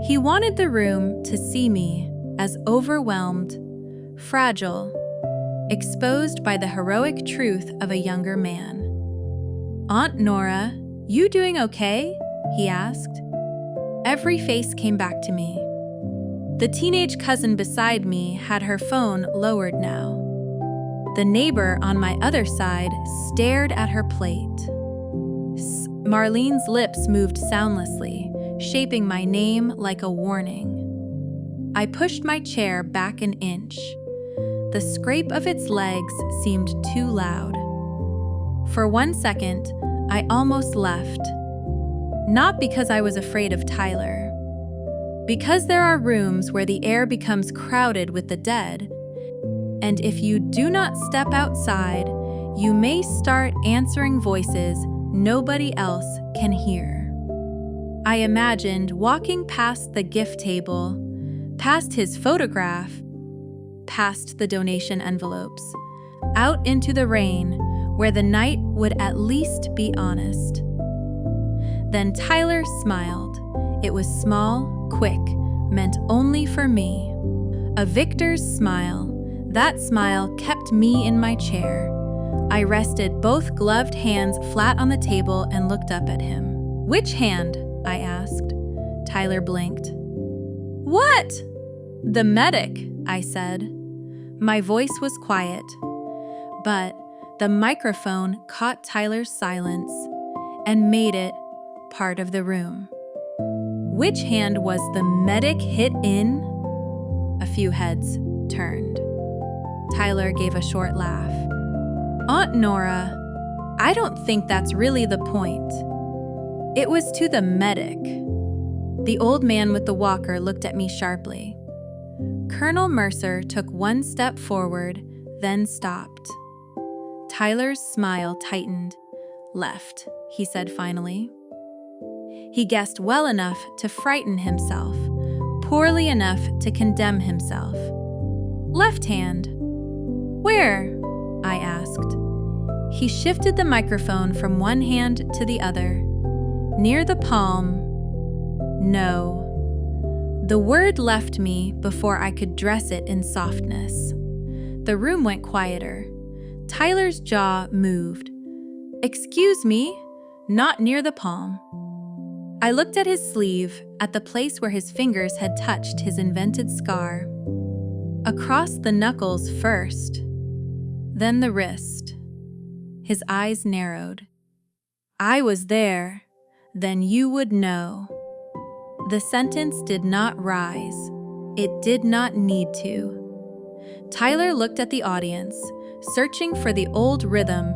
He wanted the room to see me as overwhelmed, fragile, exposed by the heroic truth of a younger man. Aunt Nora, you doing okay?" he asked. Every face came back to me. The teenage cousin beside me had her phone lowered now. The neighbor on my other side stared at her plate. Marlene's lips moved soundlessly, shaping my name like a warning. I pushed my chair back an inch. The scrape of its legs seemed too loud. For 1 second, I almost left. Not because I was afraid of Tyler. Because there are rooms where the air becomes crowded with the dead, and if you do not step outside, you may start answering voices nobody else can hear. I imagined walking past the gift table, past his photograph, past the donation envelopes, out into the rain where the night would at least be honest. Then Tyler smiled. It was small, quick, meant only for me. A victor's smile. That smile kept me in my chair. I rested both gloved hands flat on the table and looked up at him. "Which hand?" I asked. Tyler blinked. "What?" "The medic," I said. My voice was quiet, but the microphone caught Tyler's silence and made it part of the room. "Which hand was the medic hit in?" A few heads turned. Tyler gave a short laugh. "Aunt Nora, I don't think that's really the point. It was to the medic." The old man with the walker looked at me sharply. Colonel Mercer took 1 step forward, then stopped. Tyler's smile tightened. "Left," he said finally. He guessed well enough to frighten himself, poorly enough to condemn himself. "Left hand." "Where?" I asked. He shifted the microphone from one hand to the other. "Near the palm." "No." The word left me before I could dress it in softness. The room went quieter. Tyler's jaw moved. "Excuse me, not near the palm." I looked at his sleeve, at the place where his fingers had touched his invented scar. Across the knuckles first, then the wrist. His eyes narrowed. "I was there, then you would know." The sentence did not rise. It did not need to. Tyler looked at the audience, searching for the old rhythm,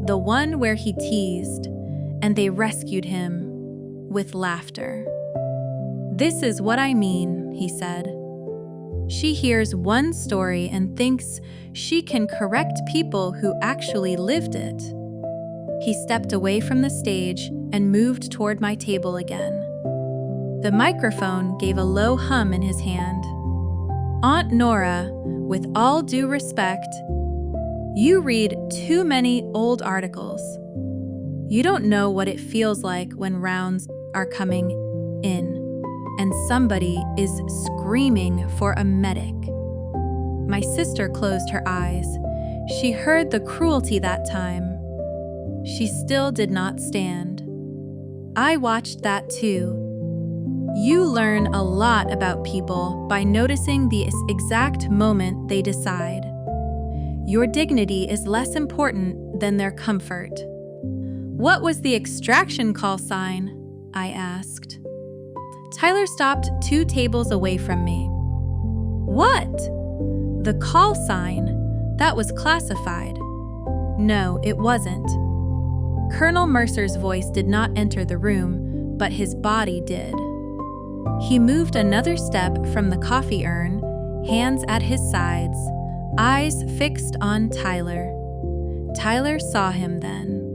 the one where he teased, and they rescued him with laughter. "This is what I mean," he said. "She hears one story and thinks she can correct people who actually lived it." He stepped away from the stage and moved toward my table again. The microphone gave a low hum in his hand. "Aunt Nora, with all due respect, you read too many old articles. You don't know what it feels like when rounds are coming in and somebody is screaming for a medic." My sister closed her eyes. She heard the cruelty that time. She still did not stand. I watched that too. You learn a lot about people by noticing the exact moment they decide. Your dignity is less important than their comfort. "What was the extraction call sign?" I asked. Tyler stopped 2 tables away from me. "What?" The call sign, that was classified. No, it wasn't. Colonel Mercer's voice did not enter the room, but his body did. He moved another step from the coffee urn, hands at his sides, eyes fixed on Tyler. Tyler saw him then.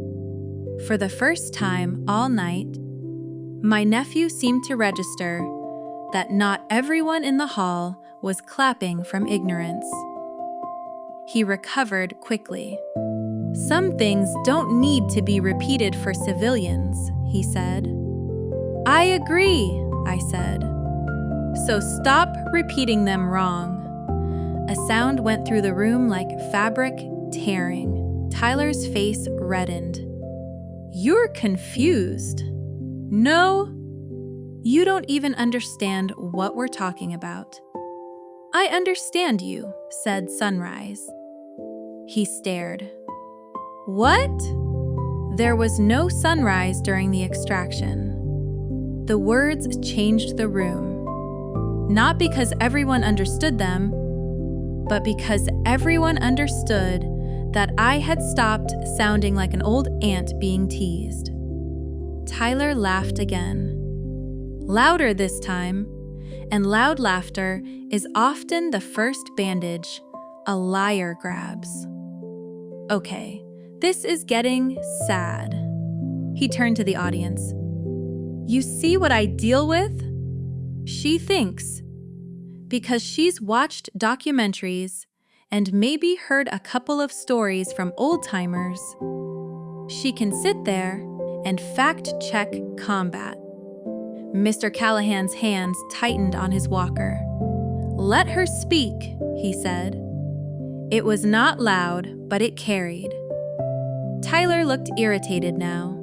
For the first time all night, my nephew seemed to register that not everyone in the hall was clapping from ignorance. He recovered quickly. "Some things don't need to be repeated for civilians," he said. "I agree," I said. "So stop repeating them wrong." A sound went through the room like fabric tearing. Tyler's face reddened. "You're confused." "No, you don't even understand what we're talking about." "I understand you," said Sunrise. He stared. "What?" There was no sunrise during the extraction. The words changed the room. Not because everyone understood them, but because everyone understood that I had stopped sounding like an old ant being teased. Tyler laughed again. Louder this time, and loud laughter is often the first bandage a liar grabs. "Okay, this is getting sad." He turned to the audience. "You see what I deal with? She thinks, because she's watched documentaries and maybe heard a couple of stories from old-timers, she can sit there and fact-check combat." Mr. Callahan's hands tightened on his walker. "Let her speak," he said. It was not loud, but it carried. Tyler looked irritated now.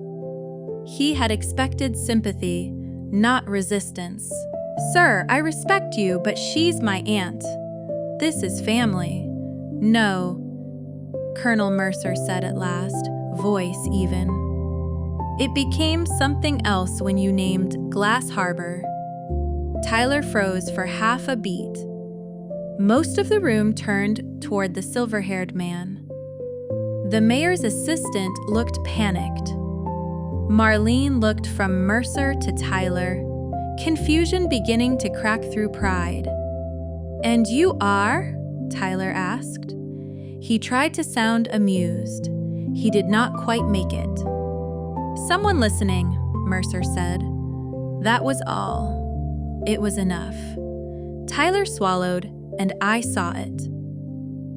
He had expected sympathy, not resistance. "Sir, I respect you, but she's my aunt. This is family." "No," Colonel Mercer said at last, voice even. "It became something else when you named Glass Harbor." Tyler froze for half a beat. Most of the room turned toward the silver-haired man. The mayor's assistant looked panicked. Marlene looked from Mercer to Tyler, confusion beginning to crack through pride. "And you are?" Tyler asked. He tried to sound amused. He did not quite make it. "Someone listening," Mercer said. That was all. It was enough. Tyler swallowed, and I saw it.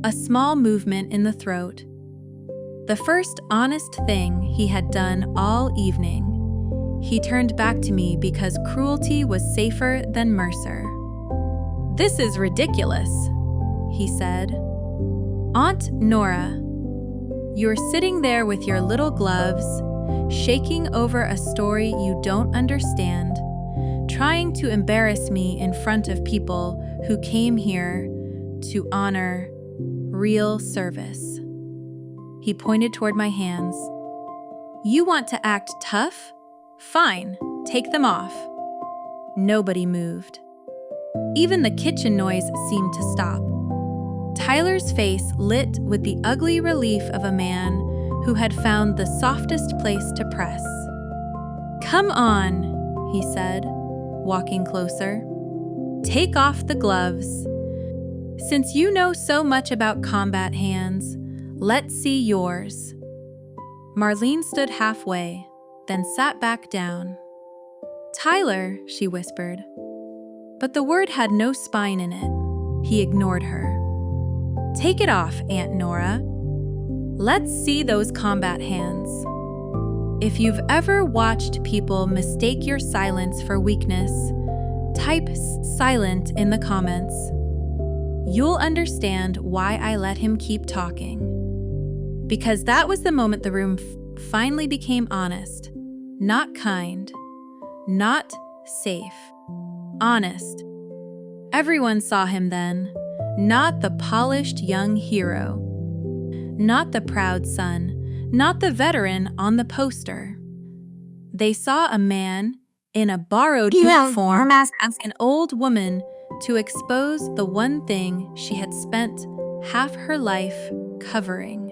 A small movement in the throat. The first honest thing he had done all evening. He turned back to me because cruelty was safer than Mercer. "This is ridiculous," he said. "Aunt Nora, you're sitting there with your little gloves, shaking over a story you don't understand, trying to embarrass me in front of people who came here to honor real service." He pointed toward my hands. "You want to act tough? Fine, take them off." Nobody moved. Even the kitchen noise seemed to stop. Tyler's face lit with the ugly relief of a man who had found the softest place to press. "Come on," he said, walking closer. "Take off the gloves. Since you know so much about combat hands, let's see yours." Marlene stood halfway, then sat back down. "Tyler," she whispered. But the word had no spine in it. He ignored her. "Take it off, Aunt Nora. Let's see those combat hands." If you've ever watched people mistake your silence for weakness, type silent in the comments. You'll understand why I let him keep talking. Because that was the moment the room finally became honest. Not kind. Not safe. Honest. Everyone saw him then. Not the polished young hero. Not the proud son. Not the veteran on the poster. They saw a man in a borrowed uniform, an old woman to expose the one thing she had spent half her life covering.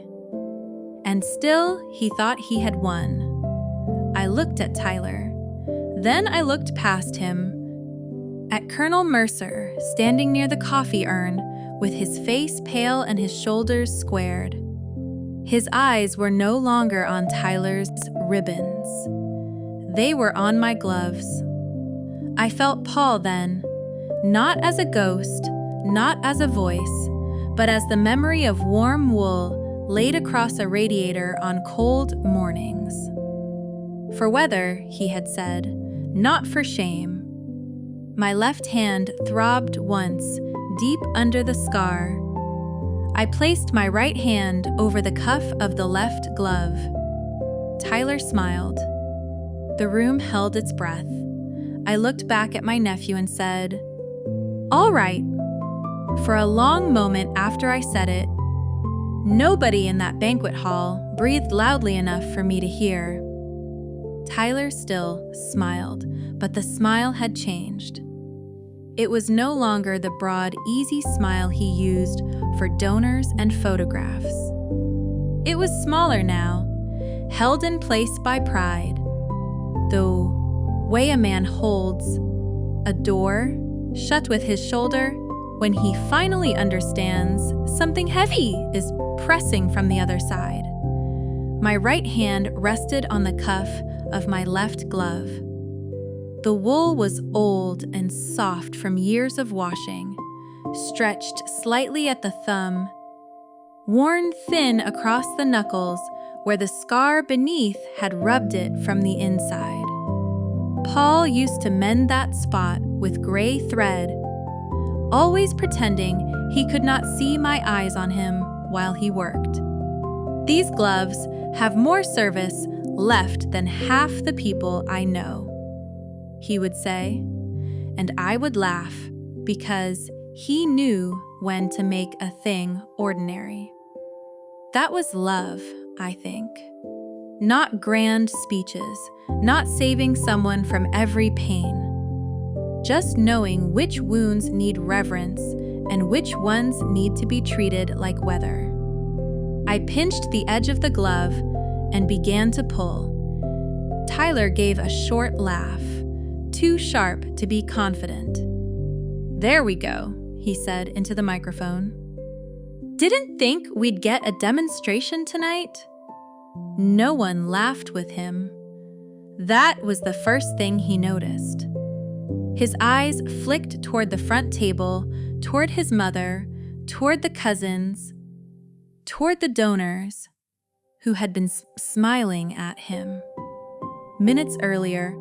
And still, he thought he had won. I looked at Tyler. Then I looked past him at Colonel Mercer, standing near the coffee urn with his face pale and his shoulders squared. His eyes were no longer on Tyler's ribbons. They were on my gloves. I felt Paul then, not as a ghost, not as a voice, but as the memory of warm wool laid across a radiator on cold mornings. For weather, he had said, not for shame. My left hand throbbed once, deep under the scar. I placed my right hand over the cuff of the left glove. Tyler smiled. The room held its breath. I looked back at my nephew and said, "All right." For a long moment after I said it, nobody in that banquet hall breathed loudly enough for me to hear. Tyler still smiled, but the smile had changed. It was no longer the broad, easy smile he used for donors and photographs. It was smaller now, held in place by pride. The way a man holds a door shut with his shoulder when he finally understands something heavy is pressing from the other side. My right hand rested on the cuff of my left glove. The wool was old and soft from years of washing, stretched slightly at the thumb, worn thin across the knuckles where the scar beneath had rubbed it from the inside. Paul used to mend that spot with gray thread, always pretending he could not see my eyes on him while he worked. These gloves have more service left than half the people I know, he would say, and I would laugh because he knew when to make a thing ordinary. That was love, I think. Not grand speeches, not saving someone from every pain. Just knowing which wounds need reverence and which ones need to be treated like weather. I pinched the edge of the glove and began to pull. Tyler gave a short laugh, too sharp to be confident. "There we go," he said into the microphone. "Didn't think we'd get a demonstration tonight?" No one laughed with him. That was the first thing he noticed. His eyes flicked toward the front table, toward his mother, toward the cousins, toward the donors, who had been smiling at him. Minutes earlier,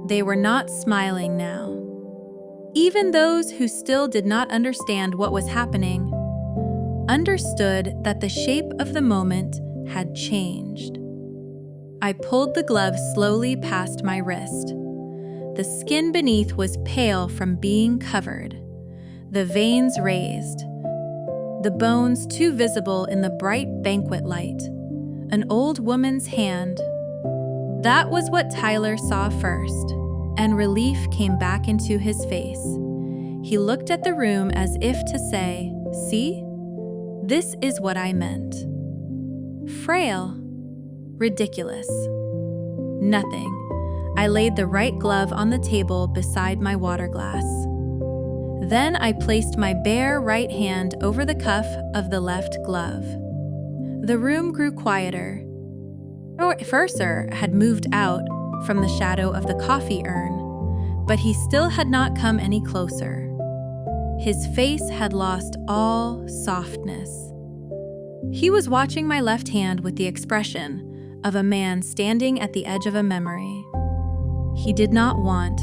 they were not smiling now. Even those who still did not understand what was happening understood that the shape of the moment had changed. I pulled the glove slowly past my wrist. The skin beneath was pale from being covered, the veins raised, the bones too visible in the bright banquet light. An old woman's hand. That was what Tyler saw first, and relief came back into his face. He looked at the room as if to say, "See? This is what I meant." Frail. Ridiculous. Nothing. I laid the right glove on the table beside my water glass. Then I placed my bare right hand over the cuff of the left glove. The room grew quieter. Mercer had moved out from the shadow of the coffee urn, but he still had not come any closer. His face had lost all softness. He was watching my left hand with the expression of a man standing at the edge of a memory. He did not want,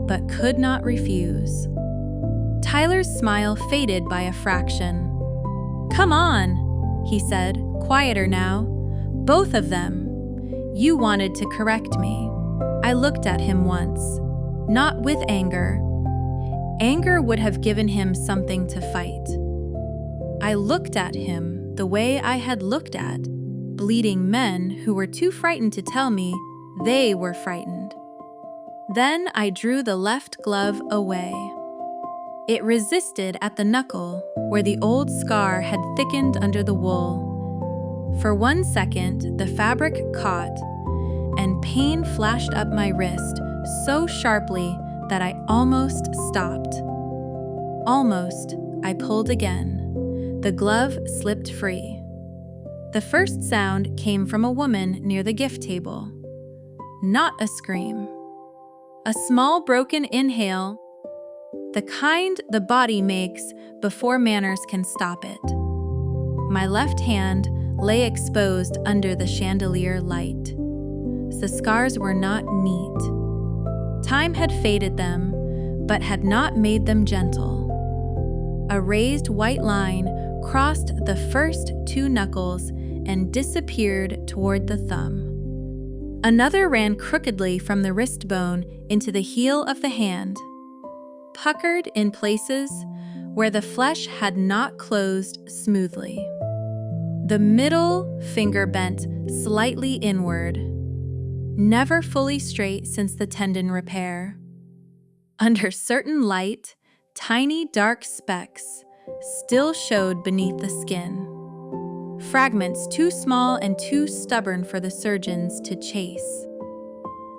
but could not refuse. Tyler's smile faded by a fraction. "Come on," he said, quieter now. "Both of them. You wanted to correct me." I looked at him once, not with anger. Anger would have given him something to fight. I looked at him the way I had looked at bleeding men who were too frightened to tell me they were frightened. Then I drew the left glove away. It resisted at the knuckle, where the old scar had thickened under the wool. For 1 second, the fabric caught, and pain flashed up my wrist so sharply that I almost stopped. Almost, I pulled again. The glove slipped free. The first sound came from a woman near the gift table. Not a scream. A small broken inhale, the kind the body makes before manners can stop it. My left hand lay exposed under the chandelier light. The scars were not neat. Time had faded them, but had not made them gentle. A raised white line crossed the first 2 knuckles and disappeared toward the thumb. Another ran crookedly from the wrist bone into the heel of the hand, puckered in places where the flesh had not closed smoothly. The middle finger bent slightly inward, never fully straight since the tendon repair. Under certain light, tiny dark specks still showed beneath the skin. Fragments too small and too stubborn for the surgeons to chase.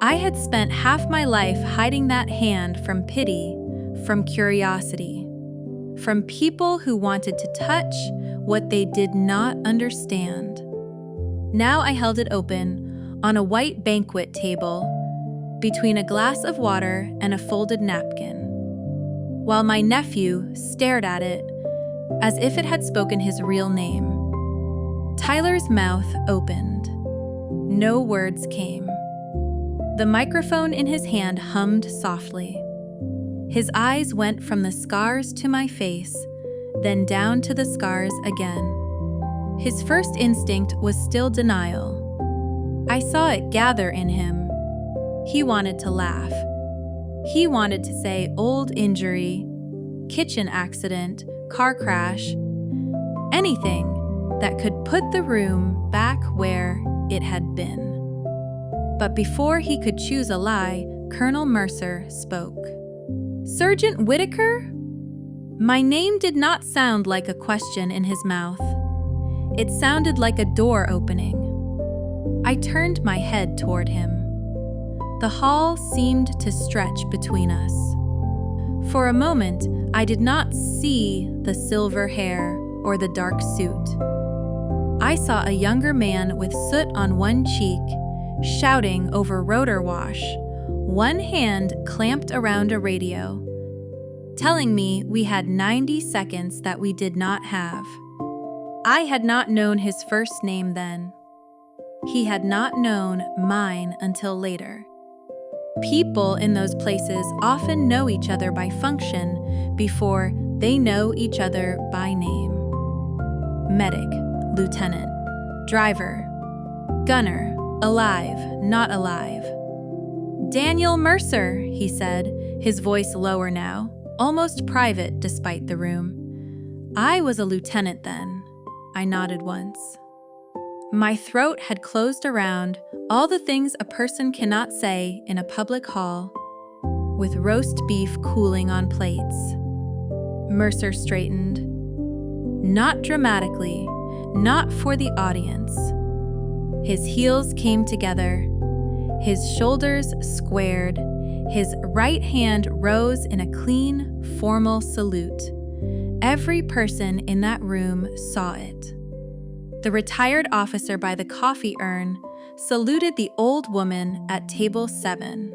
I had spent half my life hiding that hand from pity, from curiosity, from people who wanted to touch what they did not understand. Now I held it open on a white banquet table between a glass of water and a folded napkin, while my nephew stared at it as if it had spoken his real name. Tyler's mouth opened. No words came. The microphone in his hand hummed softly. His eyes went from the scars to my face, then down to the scars again. His first instinct was still denial. I saw it gather in him. He wanted to laugh. He wanted to say old injury, kitchen accident, car crash, anything that could put the room back where it had been. But before he could choose a lie, Colonel Mercer spoke. "Sergeant Whitaker?" My name did not sound like a question in his mouth. It sounded like a door opening. I turned my head toward him. The hall seemed to stretch between us. For a moment, I did not see the silver hair or the dark suit. I saw a younger man with soot on one cheek, shouting over rotor wash, one hand clamped around a radio, telling me we had 90 seconds that we did not have. I had not known his first name then. He had not known mine until later. People in those places often know each other by function before they know each other by name. Medic, lieutenant, driver, gunner, alive, not alive. "Daniel Mercer," he said, his voice lower now, almost private despite the room. I was a lieutenant then. I nodded once. My throat had closed around all the things a person cannot say in a public hall, with roast beef cooling on plates. Mercer straightened. Not dramatically, not for the audience. His heels came together, his shoulders squared, his right hand rose in a clean, formal salute. Every person in that room saw it. The retired officer by the coffee urn saluted the old woman at table 7.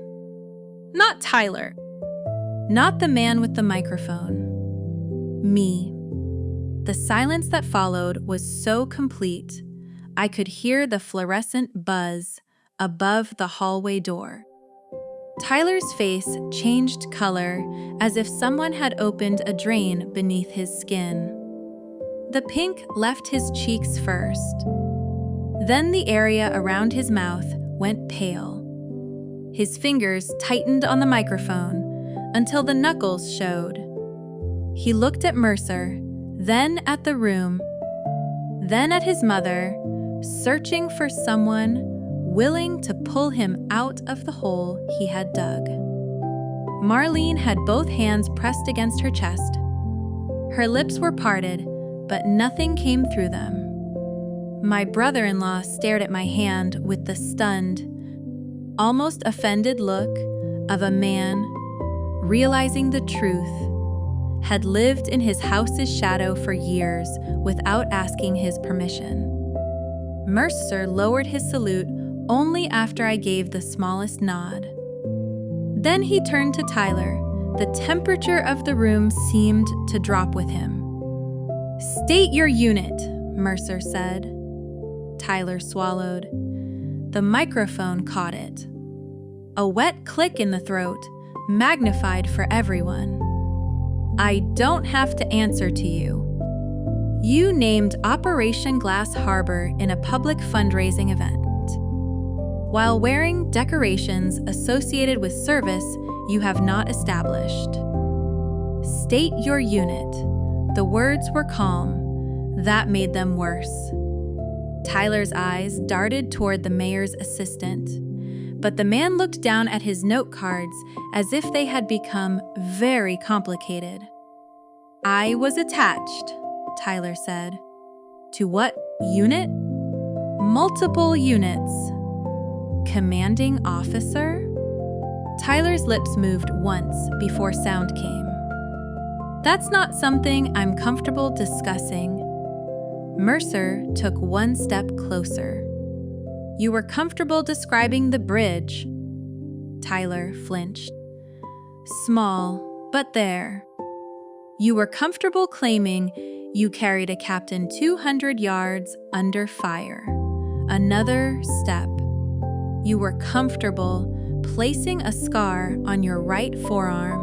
Not Tyler. Not the man with the microphone. Me. The silence that followed was so complete, I could hear the fluorescent buzz above the hallway door. Tyler's face changed color as if someone had opened a drain beneath his skin. The pink left his cheeks first. Then the area around his mouth went pale. His fingers tightened on the microphone until the knuckles showed. He looked at Mercer, then at the room, then at his mother, searching for someone willing to pull him out of the hole he had dug. Marlene had both hands pressed against her chest. Her lips were parted, but nothing came through them. My brother-in-law stared at my hand with the stunned, almost offended look of a man realizing the truth, had lived in his house's shadow for years without asking his permission. Mercer lowered his salute only after I gave the smallest nod. Then he turned to Tyler. The temperature of the room seemed to drop with him. "State your unit," Mercer said. Tyler swallowed. The microphone caught it. A wet click in the throat, magnified for everyone. "I don't have to answer to you. You named Operation Glass Harbor in a public fundraising event. While wearing decorations associated with service you have not established. State your unit." The words were calm. That made them worse. Tyler's eyes darted toward the mayor's assistant, but the man looked down at his note cards as if they had become very complicated. "I was attached," Tyler said. "To what unit?" "Multiple units." "Commanding officer?" Tyler's lips moved once before sound came. "That's not something I'm comfortable discussing." Mercer took one step closer. "You were comfortable describing the bridge." Tyler flinched. "Small, but there." "You were comfortable claiming you carried a captain 200 yards under fire." Another step. "You were comfortable placing a scar on your right forearm."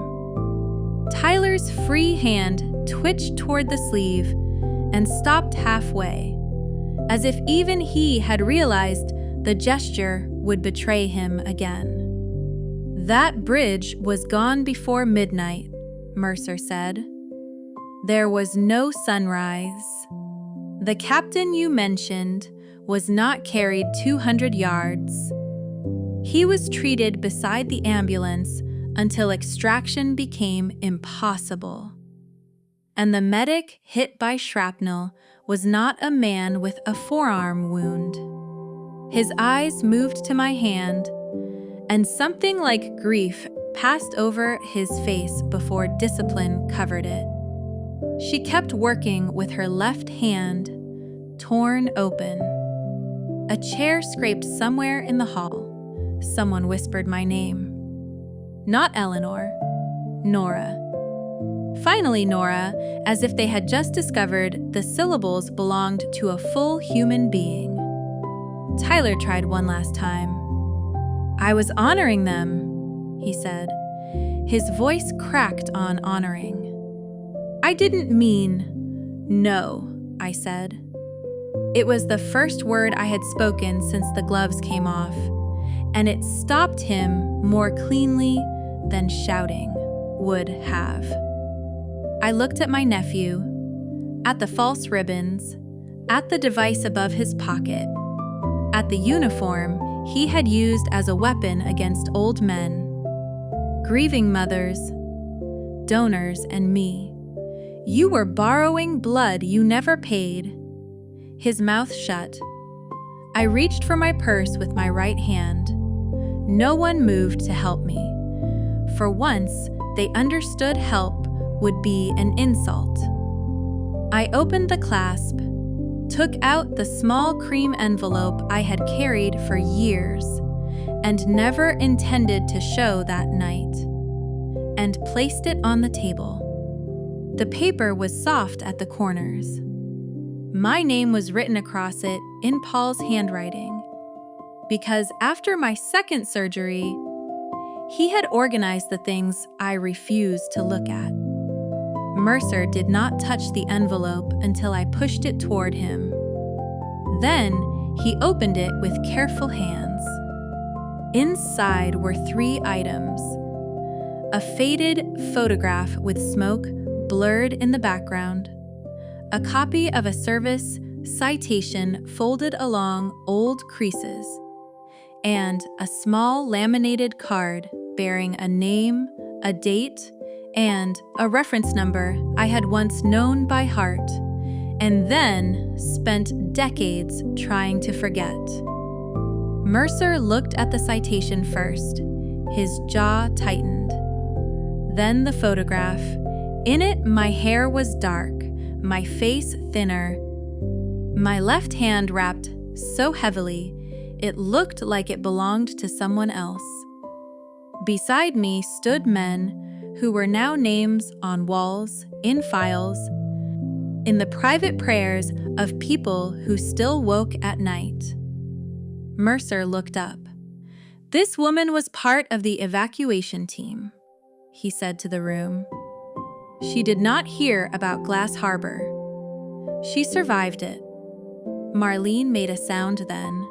Tyler's free hand twitched toward the sleeve and stopped halfway, as if even he had realized the gesture would betray him again. "That bridge was gone before midnight," Mercer said. "There was no sunrise. The captain you mentioned was not carried 200 yards. He was treated beside the ambulance until extraction became impossible. And the medic hit by shrapnel was not a man with a forearm wound." His eyes moved to my hand, and something like grief passed over his face before discipline covered it. She kept working with her left hand torn open. A chair scraped somewhere in the hall. Someone whispered my name. Not Eleanor. Nora. Finally, Nora, as if they had just discovered the syllables belonged to a full human being. Tyler tried one last time. "I was honoring them," he said. His voice cracked on honoring. "I didn't mean..." "No," I said. It was the first word I had spoken since the gloves came off, and it stopped him more cleanly than shouting would have. I looked at my nephew, at the false ribbons, at the device above his pocket, at the uniform he had used as a weapon against old men, grieving mothers, donors, and me. "You were borrowing blood you never paid." His mouth shut. I reached for my purse with my right hand. No one moved to help me. For once, they understood help would be an insult. I opened the clasp, took out the small cream envelope I had carried for years and never intended to show that night, and placed it on the table. The paper was soft at the corners. My name was written across it in Paul's handwriting, because after my second surgery, he had organized the things I refused to look at. Mercer did not touch the envelope until I pushed it toward him. Then he opened it with careful hands. Inside were 3 items: a faded photograph with smoke blurred in the background, a copy of a service citation folded along old creases, and a small laminated card bearing a name, a date, and a reference number I had once known by heart, and then spent decades trying to forget. Mercer looked at the citation first. His jaw tightened. Then the photograph. In it, my hair was dark, my face thinner, my left hand wrapped so heavily it looked like it belonged to someone else. Beside me stood men who were now names on walls, in files, in the private prayers of people who still woke at night. Mercer looked up. "This woman was part of the evacuation team," he said to the room. "She did not hear about Glass Harbor. She survived it." Marlene made a sound then,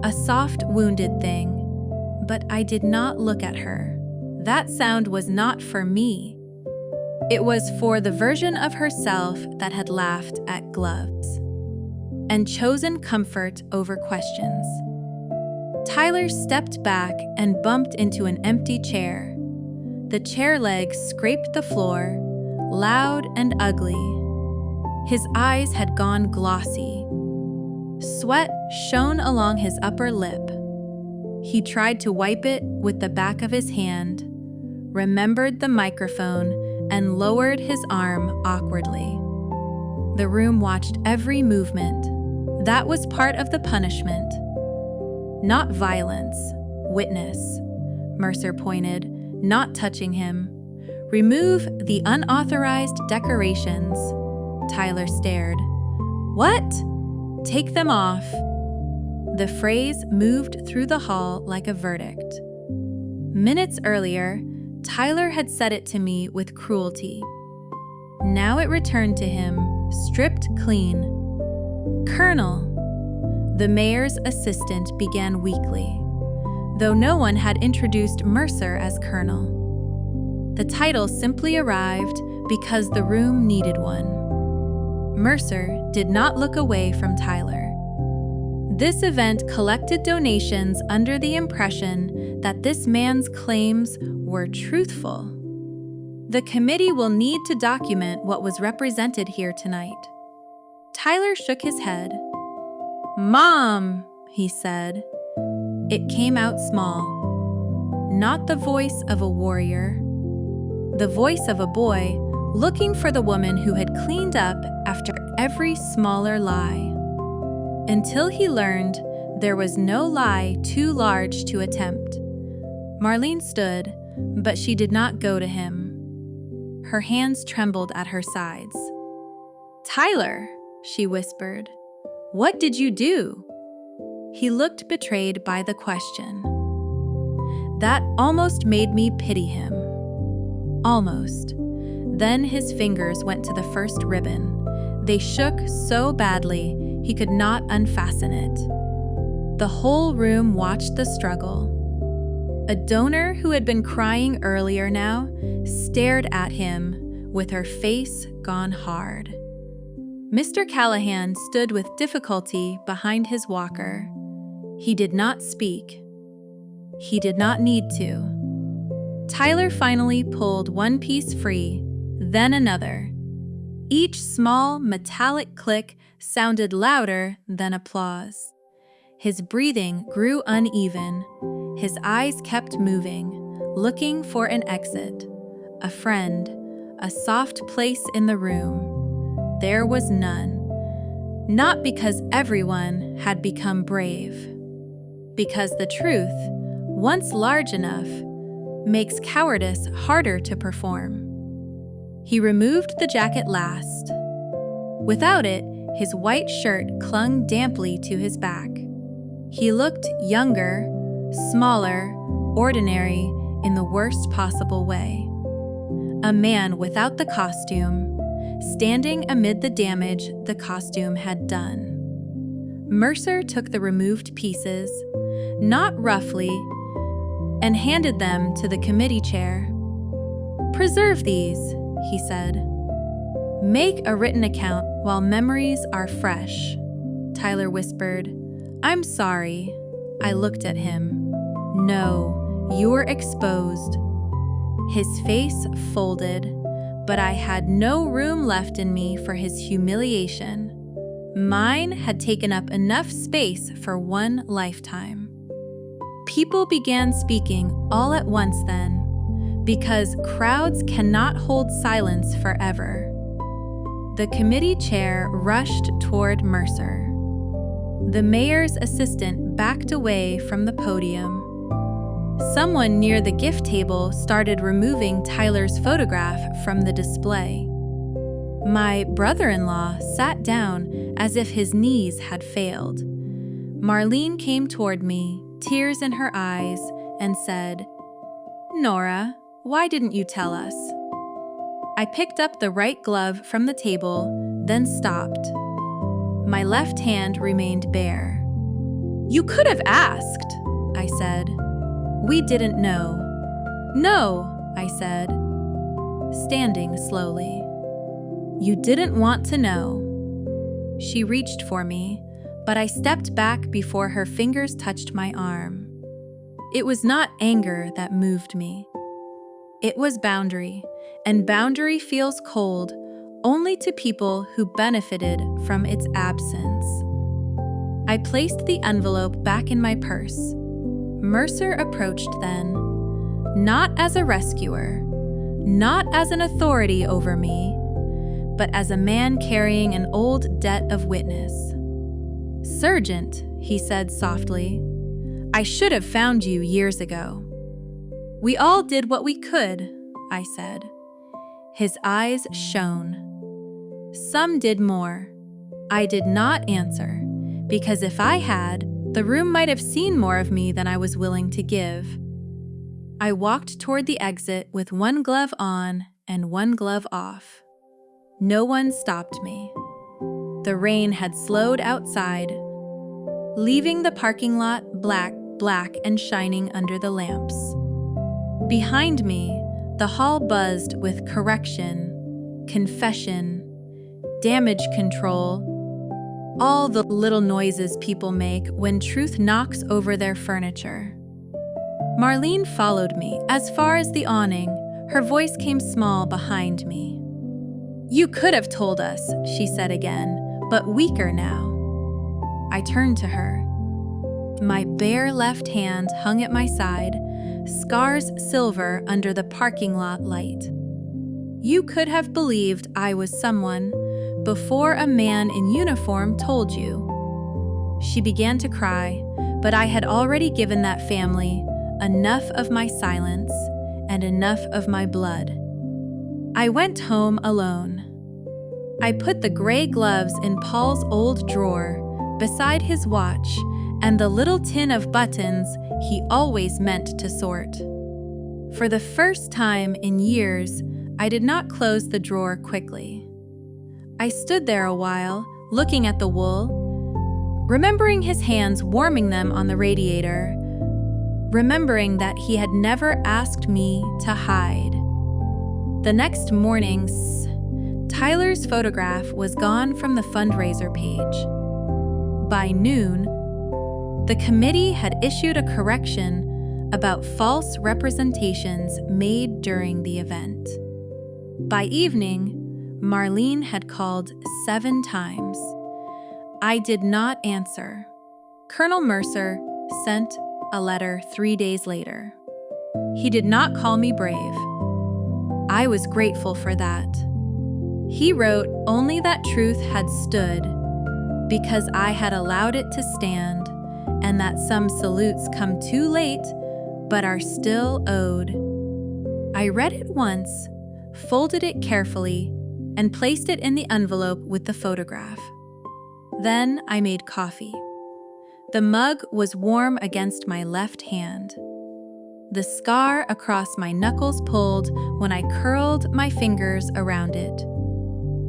a soft, wounded thing, but I did not look at her. That sound was not for me. It was for the version of herself that had laughed at gloves and chosen comfort over questions. Tyler stepped back and bumped into an empty chair. The chair leg scraped the floor, loud and ugly. His eyes had gone glossy. Sweat shone along his upper lip. He tried to wipe it with the back of his hand, remembered the microphone, and lowered his arm awkwardly. The room watched every movement. That was part of the punishment. Not violence, witness, Mercer pointed, not touching him. "Remove the unauthorized decorations." Tyler stared. "What?" "Take them off." The phrase moved through the hall like a verdict. Minutes earlier, Tyler had said it to me with cruelty. Now it returned to him, stripped clean. "Colonel," the mayor's assistant began weakly, though no one had introduced Mercer as Colonel. The title simply arrived because the room needed one. Mercer did not look away from Tyler. This event collected donations under the impression that this man's claims were truthful. The committee will need to document what was represented here tonight. Tyler shook his head. "Mom," he said. It came out small. Not the voice of a warrior. The voice of a boy looking for the woman who had cleaned up after every smaller lie. Until he learned there was no lie too large to attempt. Marlene stood, but she did not go to him. Her hands trembled at her sides. "Tyler," she whispered, "what did you do?" He looked betrayed by the question. That almost made me pity him. Almost. Then his fingers went to the first ribbon. They shook so badly he could not unfasten it. The whole room watched the struggle. A donor who had been crying earlier now stared at him with her face gone hard. Mr. Callahan stood with difficulty behind his walker. He did not speak. He did not need to. Tyler finally pulled one piece free, then another. Each small metallic click sounded louder than applause. His breathing grew uneven. His eyes kept moving, looking for an exit, a friend, a soft place in the room. There was none. Not because everyone had become brave. Because the truth, once large enough, makes cowardice harder to perform. He removed the jacket last. Without it, his white shirt clung damply to his back. He looked younger, smaller, ordinary in the worst possible way. A man without the costume, standing amid the damage the costume had done. Mercer took the removed pieces, not roughly, and handed them to the committee chair. "Preserve these," he said. "Make a written account while memories are fresh." Tyler whispered, "I'm sorry." I looked at him. "No, you're exposed." His face folded, but I had no room left in me for his humiliation. Mine had taken up enough space for one lifetime. People began speaking all at once then, because crowds cannot hold silence forever. The committee chair rushed toward Mercer. The mayor's assistant backed away from the podium. Someone near the gift table started removing Tyler's photograph from the display. My brother-in-law sat down as if his knees had failed. Marlene came toward me, tears in her eyes, and said, "Nora, why didn't you tell us?" I picked up the right glove from the table, then stopped. My left hand remained bare. "You could have asked," I said. "We didn't know." "No," I said, standing slowly. "You didn't want to know." She reached for me, but I stepped back before her fingers touched my arm. It was not anger that moved me. It was boundary, and boundary feels cold only to people who benefited from its absence. I placed the envelope back in my purse. Mercer approached then, not as a rescuer, not as an authority over me, but as a man carrying an old debt of witness. "Sergeant," he said softly, "I should have found you years ago." "We all did what we could," I said. His eyes shone. "Some did more." I did not answer, because if I had, the room might have seen more of me than I was willing to give. I walked toward the exit with one glove on and one glove off. No one stopped me. The rain had slowed outside, leaving the parking lot black and shining under the lamps. Behind me, the hall buzzed with correction, confession, damage control, all the little noises people make when truth knocks over their furniture. Marlene followed me as far as the awning. Her voice came small behind me. "You could have told us," she said again, but weaker now. I turned to her. My bare left hand hung at my side, scars silver under the parking lot light. "You could have believed I was someone before a man in uniform told you." She began to cry, but I had already given that family enough of my silence and enough of my blood. I went home alone. I put the gray gloves in Paul's old drawer beside his watch and the little tin of buttons he always meant to sort. For the first time in years, I did not close the drawer quickly. I stood there a while, looking at the wool, remembering his hands warming them on the radiator, remembering that he had never asked me to hide. The next morning, Tyler's photograph was gone from the fundraiser page. By noon, the committee had issued a correction about false representations made during the event. By evening, Marlene had called 7 times. I did not answer. Colonel Mercer sent a letter 3 days later. He did not call me brave. I was grateful for that. He wrote only that truth had stood because I had allowed it to stand, and that some salutes come too late but are still owed. I read it once, folded it carefully, and placed it in the envelope with the photograph. Then I made coffee. The mug was warm against my left hand. The scar across my knuckles pulled when I curled my fingers around it.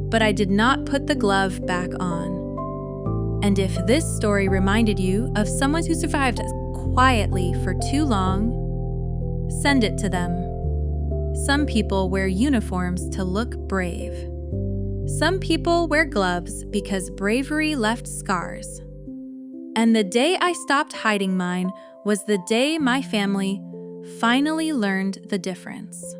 But I did not put the glove back on. And if this story reminded you of someone who survived quietly for too long, send it to them. Some people wear uniforms to look brave. Some people wear gloves because bravery left scars. And the day I stopped hiding mine was the day my family finally learned the difference.